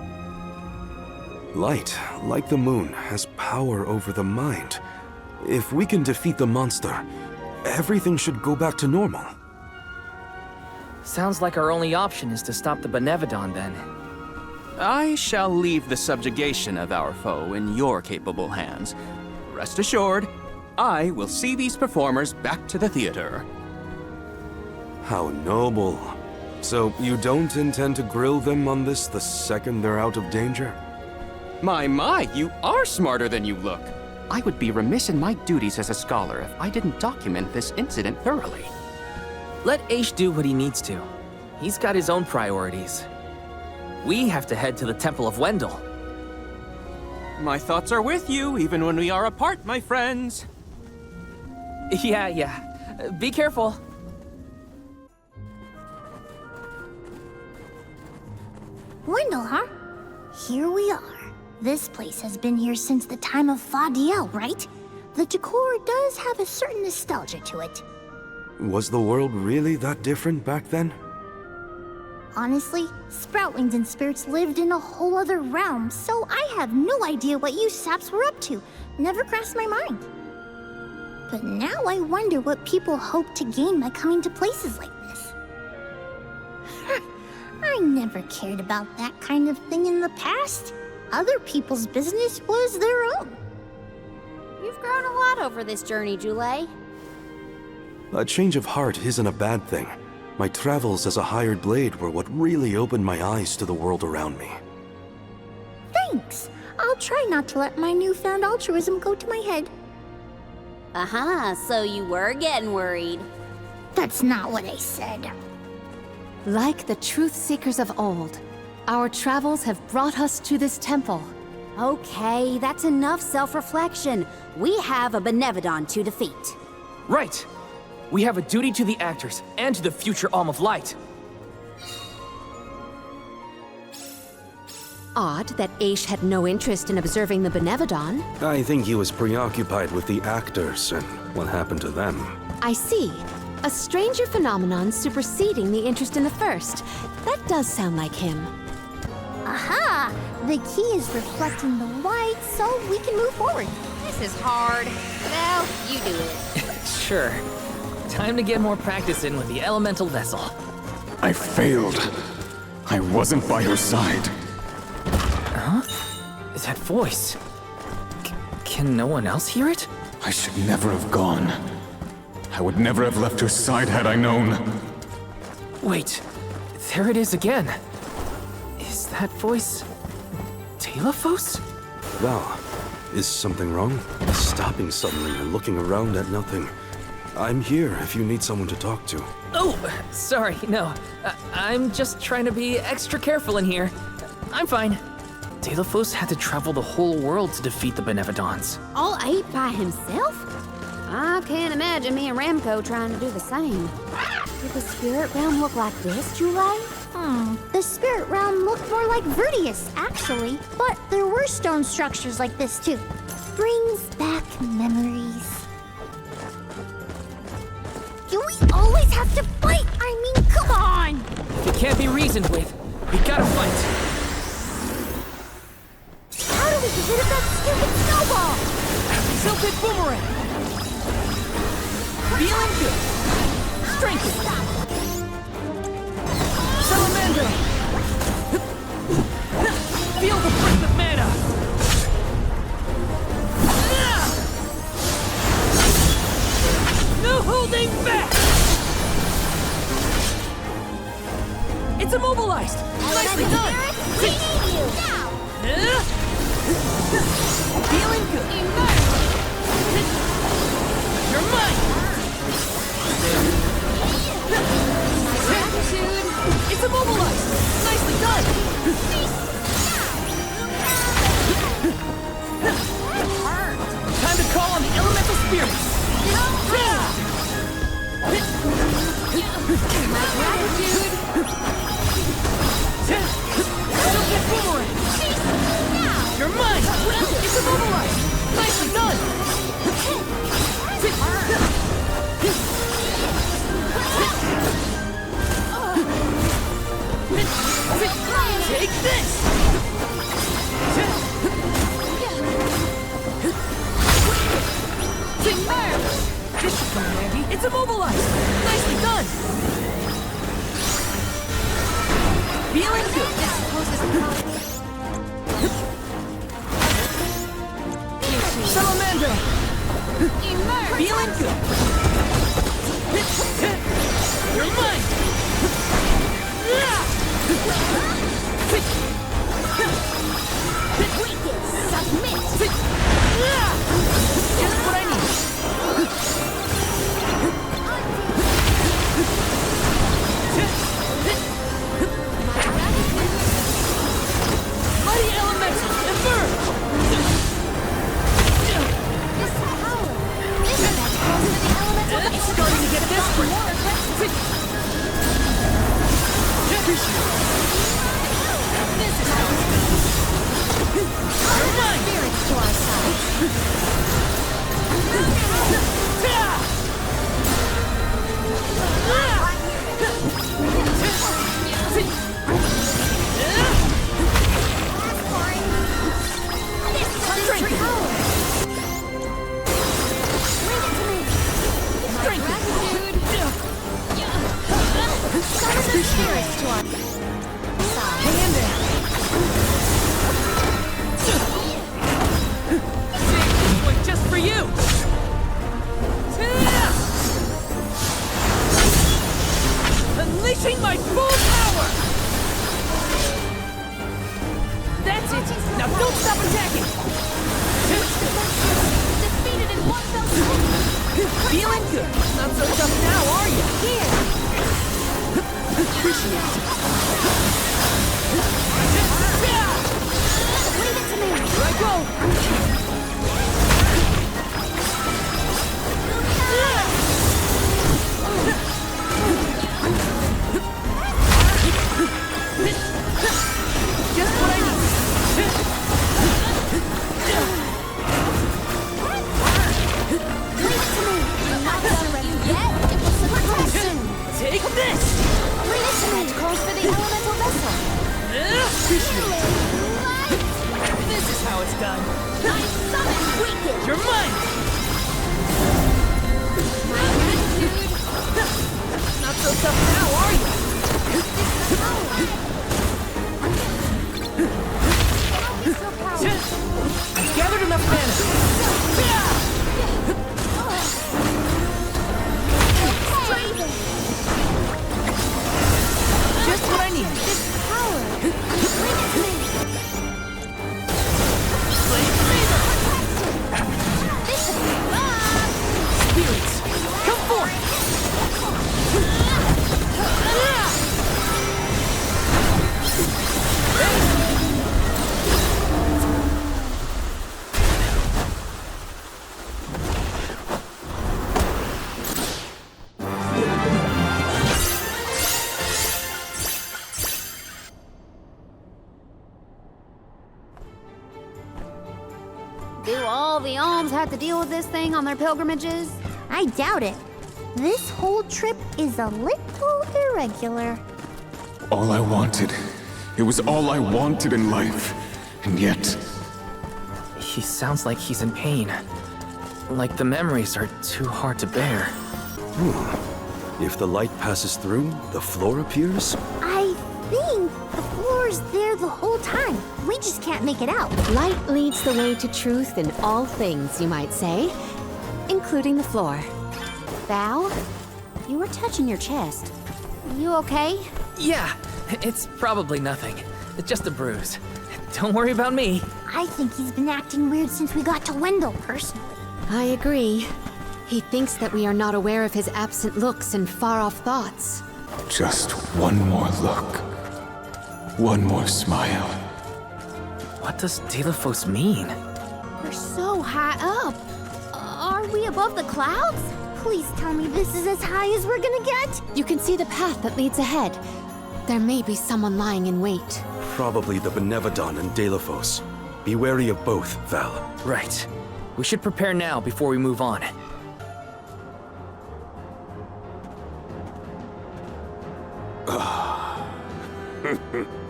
Light, like the moon, has power over the mind. If we can defeat the monster, everything should go back to normal. Sounds like our only option is to stop the Benevodon then. I shall leave the subjugation of our foe in your capable hands. Rest assured, I will see these performers back to the theater. How noble. So you don't intend to grill them on this the second they're out of danger? My, you are smarter than you look. I would be remiss in my duties as a scholar if I didn't document this incident thoroughly. Let Aish do what he needs to. He's got his own priorities. We have to head to the Temple of Wendell. My thoughts are with you, even when we are apart, my friends. Yeah. Be careful. Wendell, huh? Here we are. This place has been here since the time of Fadiel, right? The decor does have a certain nostalgia to it. Was the world really that different back then? Honestly, Sproutlings and spirits lived in a whole other realm, so I have no idea what you saps were up to. Never crossed my mind. But now I wonder what people hope to gain by coming to places like this. I never cared about that kind of thing in the past. Other people's business was their own. You've grown a lot over this journey, Jule. A change of heart isn't a bad thing. My travels as a hired blade were what really opened my eyes to the world around me. Thanks. I'll try not to let my newfound altruism go to my head. Aha, so you were getting worried. That's not what I said. Like the truth seekers of old, our travels have brought us to this temple. Okay, that's enough self-reflection. We have a Benevodon to defeat. Right. We have a duty to the actors and to the future Alm of Light. Odd that Aish had no interest in observing the Benevodon. I think he was preoccupied with the actors and what happened to them. I see. A stranger phenomenon superseding the interest in the first. That does sound like him. Aha! The key is reflecting the light so we can move forward. This is hard. Well, you do it. Sure. Time to get more practice in with the elemental vessel. I failed. I wasn't by her side. Huh? That voice. Can no one else hear it? I should never have gone. I would never have left her side had I known. Wait, there it is again. Is that voice Delaphos? Val, is something wrong? Stopping suddenly and looking around at nothing. I'm here if you need someone to talk to. Oh, sorry, no. I'm just trying to be extra careful in here. I'm fine. Delaphos had to travel the whole world to defeat the Benevodons. All 8 by himself? I can't imagine me and Ramco trying to do the same. Did the spirit realm look like this, Jule? The spirit realm looked more like Vertius, actually. But there were stone structures like this, too. Brings back memories. Do we always have to fight? I mean, come on! If it can't be reasoned with, we gotta fight. How do we get rid of that stupid snowball? Silted boomerang! Feeling good. Strengthen. Salamander! Feel the breath of mana! No holding back! It's immobilized! Nicely done! We need you! Now! Feeling good! You're mine! It's immobilized! Nicely done! Time to call on the elemental spirits! My gratitude! Don't get boomerang! You're mine! It's immobilized! Nicely done! Take this! This should come handy. It's immobilized! Nicely done! Feeling good! Salamander! Feeling good! You're mine! Submit! Just what I need! Mighty Elemental, emerge! It's starting to get desperate! This is how it's done! You're mine! Spirits to our side. Spirits to our side. Hang in there! Save this one just for you! Unleashing my full power! That's it! Now don't stop attacking! Defeated in one fell swoop. Feeling good! Not so tough now, are you? Here. Appreciate it! Leave it to me. Here I go! Just what I need! Leave it to me. I'm not done ready yet. It was a protection. Take this! That calls for the elemental vessel. This is how it's done. I summon weaken. You're mine! My gratitude. Not so tough now, are you? Don't be so powerful. I've gathered enough mana. Do all the alms have to deal with this thing on their pilgrimages? I doubt it. This whole trip is a little irregular. All I wanted. It was all I wanted in life. And yet... He sounds like he's in pain. Like the memories are too hard to bear. If the light passes through, the floor appears? I think the floor's there the whole time. We just can't make it out. Light leads the way to truth in all things, you might say, including the floor. Val, you were touching your chest. You okay? Yeah, it's probably nothing. Just a bruise. Don't worry about me. I think he's been acting weird since we got to Wendell, personally. I agree. He thinks that we are not aware of his absent looks and far-off thoughts. Just one more look. One more smile. What does Delafos mean? We're so high up. Are we above the clouds? Please tell me this is as high as we're gonna get. You can see the path that leads ahead. There may be someone lying in wait. Probably the Benevodon and Delafos. Be wary of both, Val. Right. We should prepare now before we move on.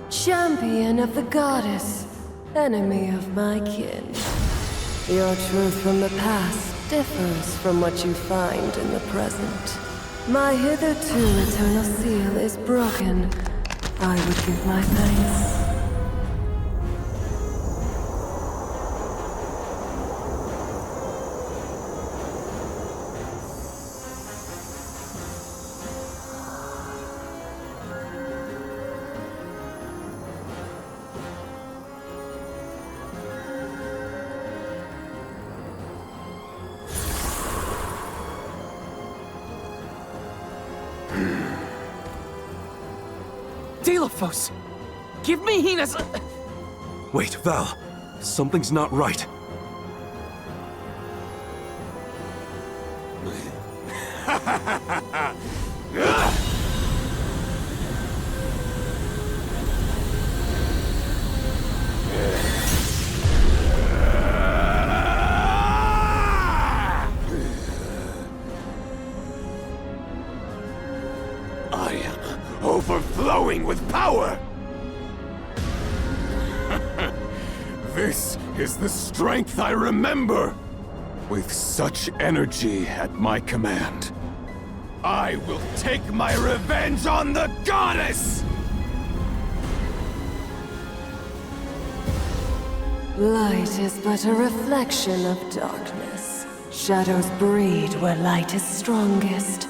Champion of the goddess, enemy of my kin. Your truth from the past differs from what you find in the present. My hitherto eternal seal is broken. I would give my thanks. Delafos! Give me Hina's... Wait, Val. Something's not right. I am overflowing with power! This is the strength I remember! With such energy at my command, I will take my revenge on the goddess! Light is but a reflection of darkness. Shadows breed where light is strongest.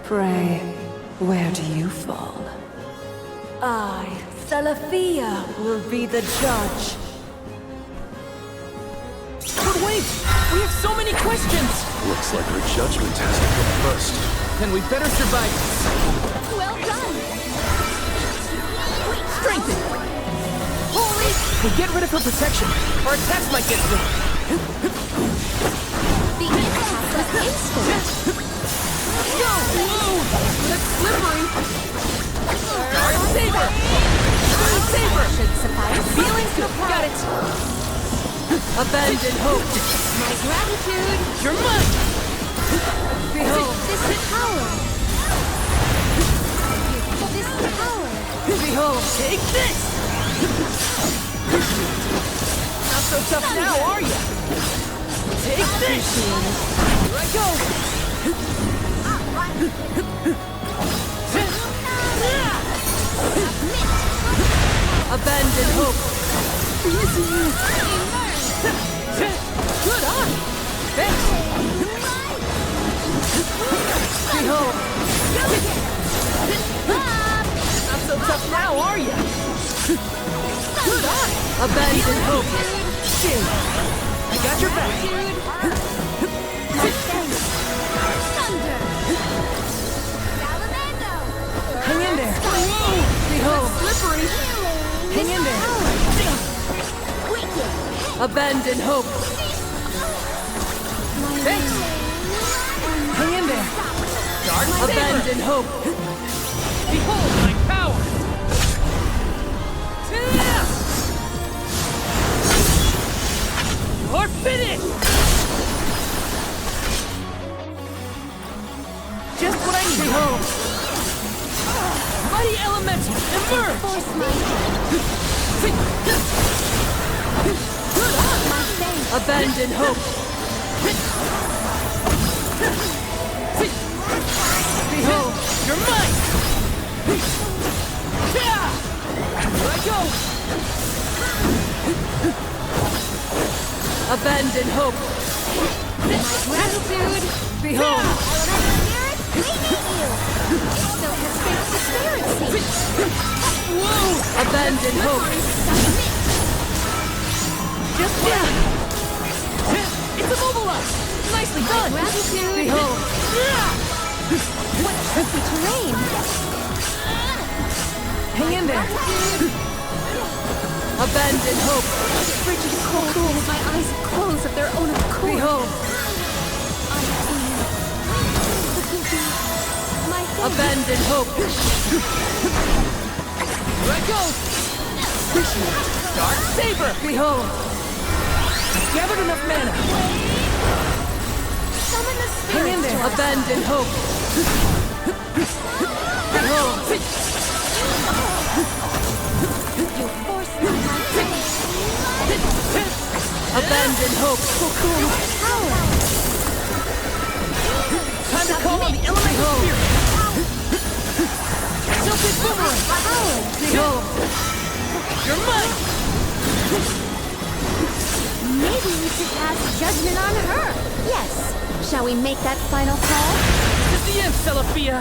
Pray, where do you fall? I, Thalafia, will be the judge. But wait! We have so many questions! Looks like our judgment has to come first. Then we better survive this. Well done! Strengthen! Holy! We get rid of her protection. Our attacks might get through. The impact was instant. Go! Whoa! That's slippery! Dark Saber! Dark Saber! Should suffice. Feeling good. Got it! Abandon hope. My gratitude. You're mine! Behold, this is power. This is power. Behold, take this! Not so tough now, are you? Take this! Here I go! Abandon hope. Good on! Thanks! Behold! Not so tough now, are you? Good on! Abandon hope. I got your back! Hang in there! Behold! Slippery! Hang in there! Abandon hope. Thanks! Hang in there! Dark Saber! Abandon hope. Behold my power! elemental, emerge! Abandon hope. Behold, you're mine! Here I go! Abandon hope. Gratitude! Behold. Abandon hope. Just it's immobilized! Nicely done! Gratitude! Behold. What tricky terrain! Hang in there! Abandon hope. Frigid cold as my eyes close of their own accord. Behold. Abandon hope. Here I go! Dark Saber! Behold. I've gathered enough mana! Summon the spirit! Hang in there. Abandon hope. Behold. You force me Abandon hope. power! Time to call on the elemental spirit! Tilted boomerang! Behold. You're mine! Maybe we should pass judgment on her. Yes. Shall we make that final call? This is the end, Celestia!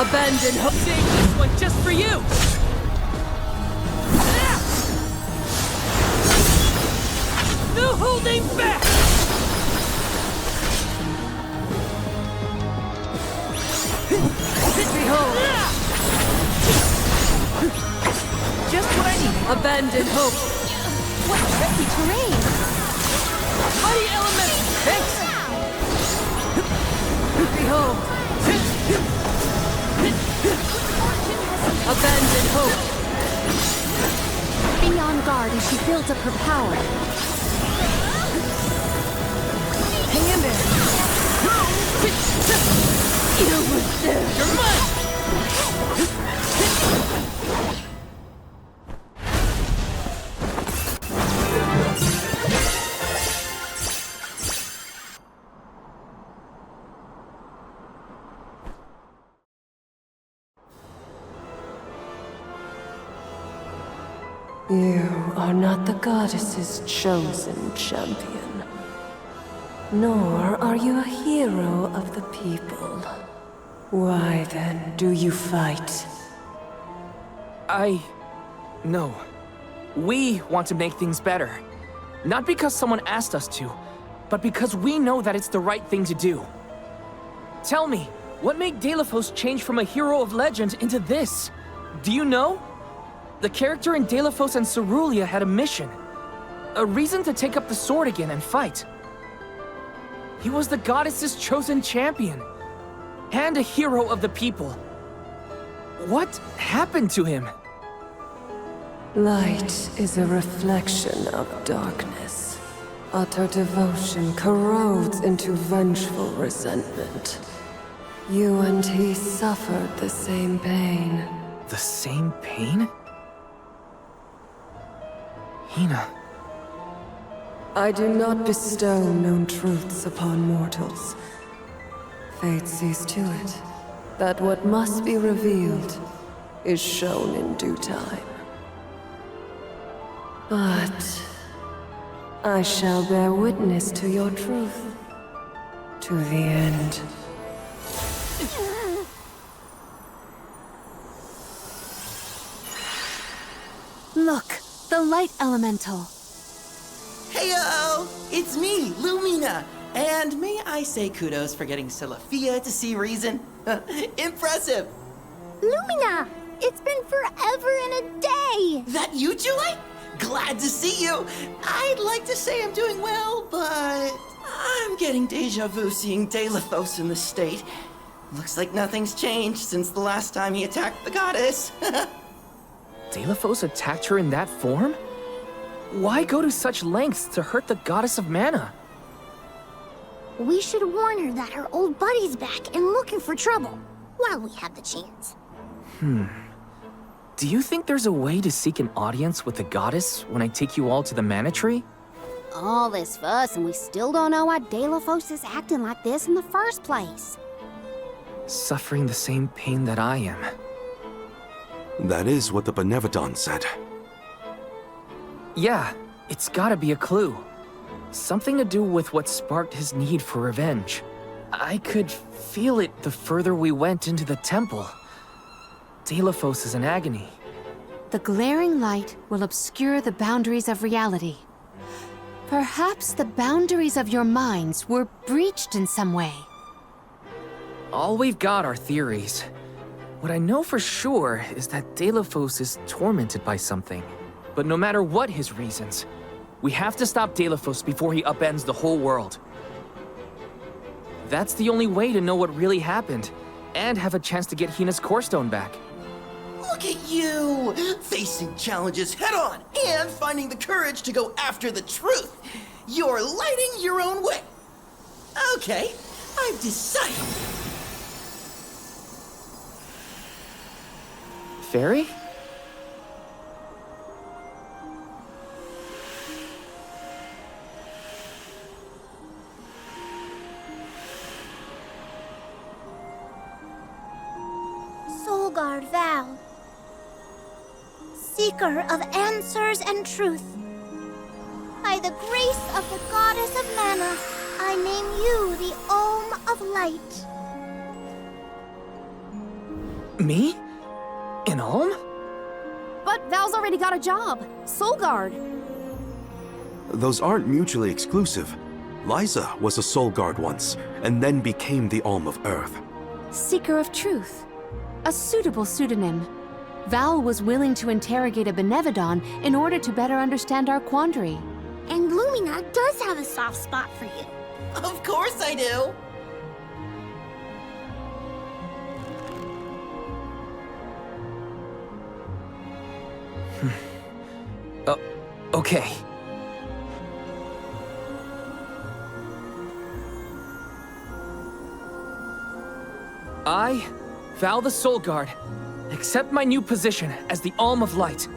Abandon hope. Save this one just for you! No holding back! Behold. Just what I need! Abandon hope. What tricky terrain! Mighty element! Thanks! Behold. Abandon hope. Be on guard as she builds up her power. Hang in there! You're mine! You are not the goddess's chosen champion. Nor are you a hero of the people. Why then do you fight? No. We want to make things better. Not because someone asked us to, but because we know that it's the right thing to do. Tell me, what made Deilephos change from a hero of legend into this? Do you know? The character in Deilephos and Cerulia had a mission. A reason to take up the sword again and fight. He was the goddess's chosen champion. And a hero of the people. What happened to him? Light is a reflection of darkness. Utter devotion corrodes into vengeful resentment. You and he suffered the same pain. The same pain? Hina. I do not bestow known truths upon mortals. Fate sees to it that what must be revealed is shown in due time. But I shall bear witness to your truth to the end. Look, the light elemental. Heyo! It's me, Lumina! And may I say kudos for getting Celestia to see reason? Impressive! Lumina! It's been forever and a day! That you, Julie? Glad to see you! I'd like to say I'm doing well, but I'm getting deja vu seeing Deilephos in this state. Looks like nothing's changed since the last time he attacked the goddess. Deilephos attacked her in that form? Why go to such lengths to hurt the goddess of mana? We should warn her that her old buddy's back and looking for trouble while we have the chance. Do you think there's a way to seek an audience with the goddess when I take you all to the Mana Tree? All this fuss, and we still don't know why Delophos is acting like this in the first place. Suffering the same pain that I am. That is what the Benevodon said. Yeah, it's gotta be a clue. Something to do with what sparked his need for revenge. I could feel it the further we went into the temple. Delophos is in agony. The glaring light will obscure the boundaries of reality. Perhaps the boundaries of your minds were breached in some way. All we've got are theories. What I know for sure is that Delophos is tormented by something. But no matter what his reasons, we have to stop Delophos before he upends the whole world. That's the only way to know what really happened, and have a chance to get Hina's Core Stone back. Look at you! Facing challenges head on and finding the courage to go after the truth. You're lighting your own way. Okay, I've decided. Fairy? Solgard Val, seeker of answers and truth. By the grace of the goddess of Mana, I name you the Olm of Light. Me? An Olm? But Val's already got a job. Solgard. Those aren't mutually exclusive. Liza was a Soul Guard once, and then became the Olm of Earth. Seeker of Truth. A suitable pseudonym. Val was willing to interrogate a Benevodon in order to better understand our quandary. And Lumina does have a soft spot for you. Of course I do. Okay. I, Val the Soul Guard, accept my new position as the Olm of Light.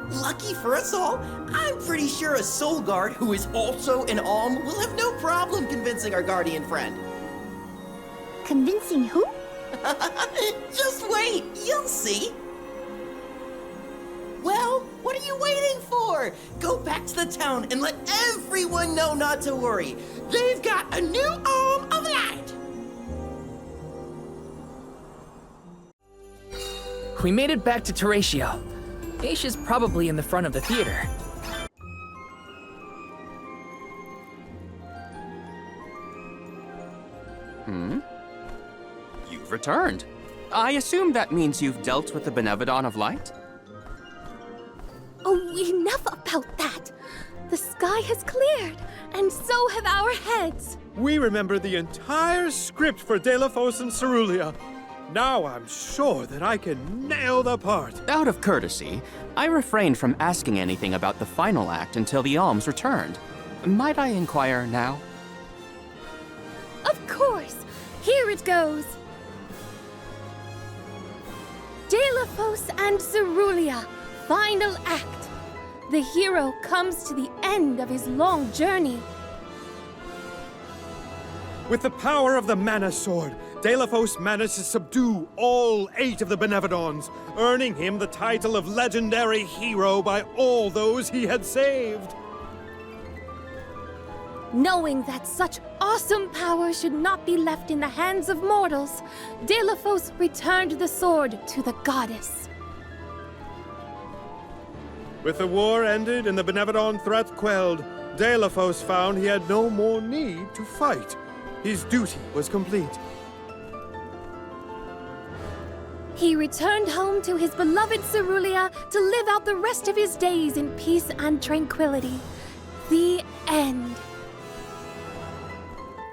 Lucky for us all, I'm pretty sure a Soul Guard who is also an Olm will have no problem convincing our guardian friend. Convincing who? Just wait, you'll see. Well, what are you waiting for? Go back to the town and let everyone know not to worry. They've got a new Olm of Light. We made it back to Teratio. Aisha's probably in the front of the theater. You've returned. I assume that means you've dealt with the Benevodon of Light? Oh, enough about that. The sky has cleared, and so have our heads. We remember the entire script for Delophos and Cerulia. Now I'm sure that I can nail the part. Out of courtesy, I refrained from asking anything about the final act until the alms returned. Might I inquire now? Of course. Here it goes. Delophos and Cerulia, final act. The hero comes to the end of his long journey. With the power of the Mana Sword, Delophos managed to subdue all 8 of the Benevodons, earning him the title of legendary hero by all those he had saved. Knowing that such awesome power should not be left in the hands of mortals, Delophos returned the sword to the goddess. With the war ended and the Benevodon threat quelled, Delophos found he had no more need to fight. His duty was complete. He returned home to his beloved Cerulia to live out the rest of his days in peace and tranquility. The end.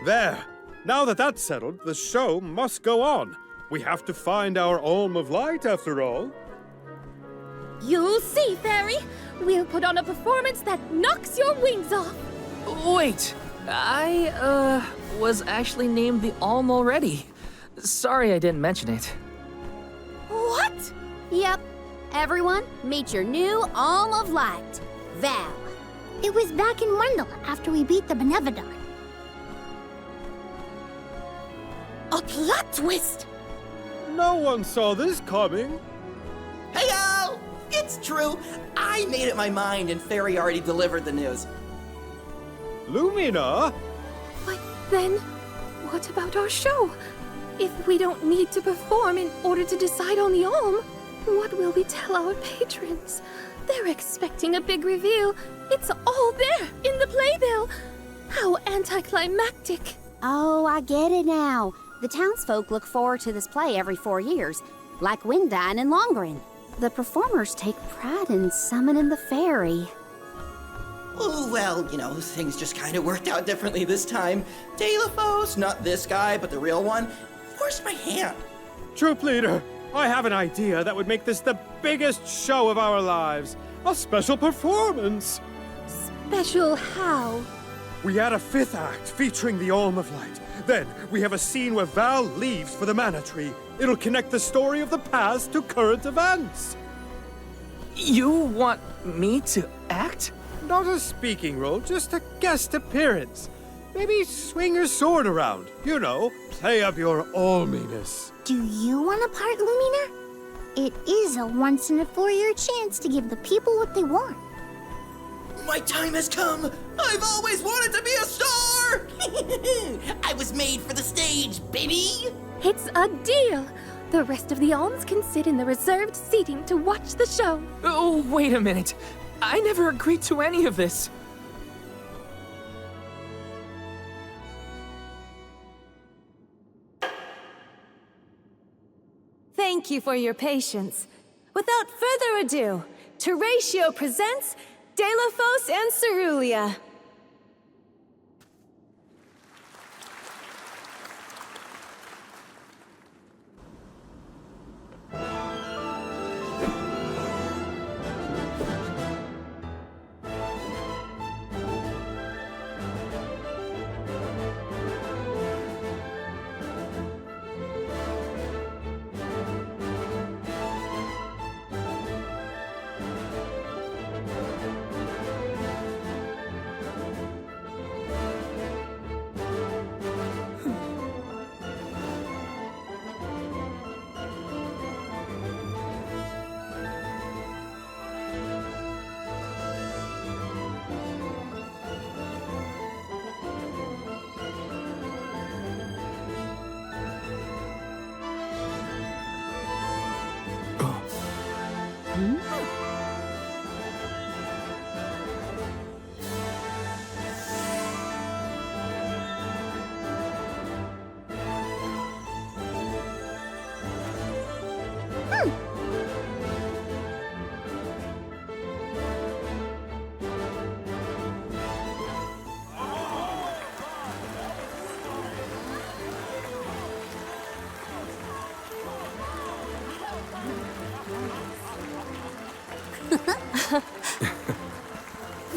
There. Now that that's settled, the show must go on. We have to find our Olm of Light, after all. You'll see, Fairy. We'll put on a performance that knocks your wings off. Wait, I, was actually named the Olm already. Sorry I didn't mention it. What? Yep. Everyone, meet your new Alm of Light, Val. It was back in Wendell after we beat the Benevodon. A plot twist! No one saw this coming. Heyo! It's true. I made up my mind and Fairy already delivered the news. Lumina? But then, what about our show? If we don't need to perform in order to decide on the Alm, what will we tell our patrons? They're expecting a big reveal. It's all there in the playbill. How anticlimactic. Oh, I get it now. The townsfolk look forward to this play every 4 years, like Windine and Longren. The performers take pride in summoning the fairy. Oh, well, you know, things just kind of worked out differently this time. Delafos, not this guy, but the real one, forced my hand. Troop leader, I have an idea that would make this the biggest show of our lives. A special performance. Special how? We add a 5th act featuring the Alm of Light. Then we have a scene where Val leaves for the Mana Tree. It'll connect the story of the past to current events. You want me to act? Not a speaking role, just a guest appearance. Maybe swing your sword around. You know, play up your alminess. Do you want a part, Lumina? It is a once-in-a-4-year chance to give the people what they want. My time has come! I've always wanted to be a star! I was made for the stage, baby! It's a deal. The rest of the alms can sit in the reserved seating to watch the show. Oh, wait a minute. I never agreed to any of this. Thank you for your patience. Without further ado, Teratio presents Delafos and Cerulia.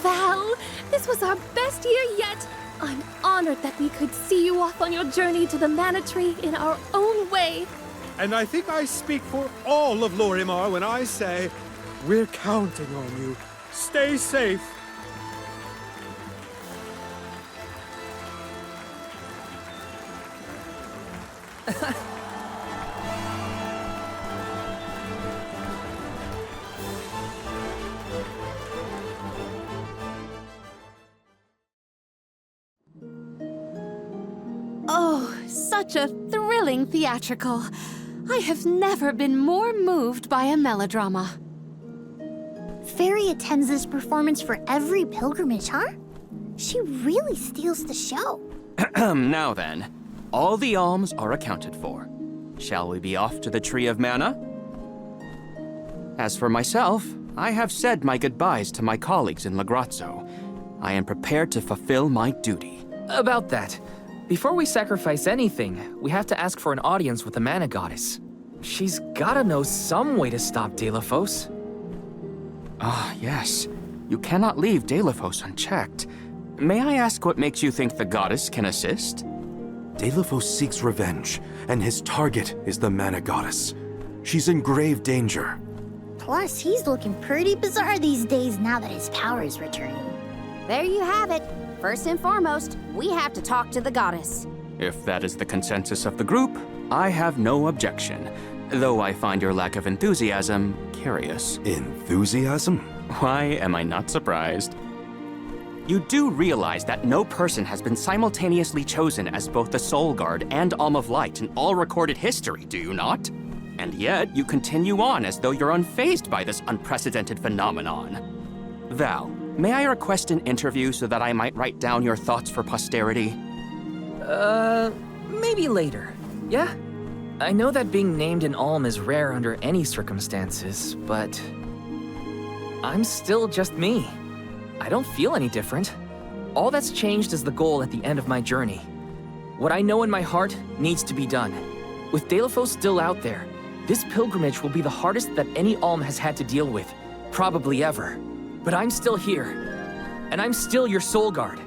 Val, this was our best year yet. I'm honored that we could see you off on your journey to the Mana Tree in our own way. And I think I speak for all of Lorimar when I say, we're counting on you. Stay safe. Oh, such a thrilling theatrical. I have never been more moved by a melodrama. Fairy attends this performance for every pilgrimage, huh? She really steals the show. Now then, all the alms are accounted for. Shall we be off to the Tree of Mana? As for myself, I have said my goodbyes to my colleagues in Lagrazzo. I am prepared to fulfill my duty. About that, before we sacrifice anything, we have to ask for an audience with the Mana Goddess. She's gotta know some way to stop Delafos. Ah, yes. You cannot leave Delafos unchecked. May I ask what makes you think the goddess can assist? Delafos seeks revenge, and his target is the Mana Goddess. She's in grave danger. Plus, he's looking pretty bizarre these days now that his power is returning. There you have it. First and foremost, we have to talk to the goddess. If that is the consensus of the group, I have no objection. Though I find your lack of enthusiasm curious. Enthusiasm? Why am I not surprised? You do realize that no person has been simultaneously chosen as both the Soul Guard and Alm of Light in all recorded history, do you not? And yet, you continue on as though you're unfazed by this unprecedented phenomenon. Val, may I request an interview so that I might write down your thoughts for posterity? Maybe later. Yeah? I know that being named an Alm is rare under any circumstances, but I'm still just me. I don't feel any different. All that's changed is the goal at the end of my journey. What I know in my heart needs to be done. With Delafos still out there, this pilgrimage will be the hardest that any Alm has had to deal with, probably ever. But I'm still here, and I'm still your Soul Guard.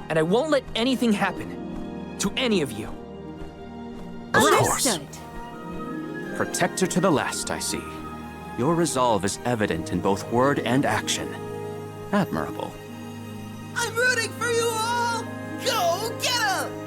And I won't let anything happen to any of you. Of course. Protector to the last, I see. Your resolve is evident in both word and action. Admirable. I'm rooting for you all! Go get 'em!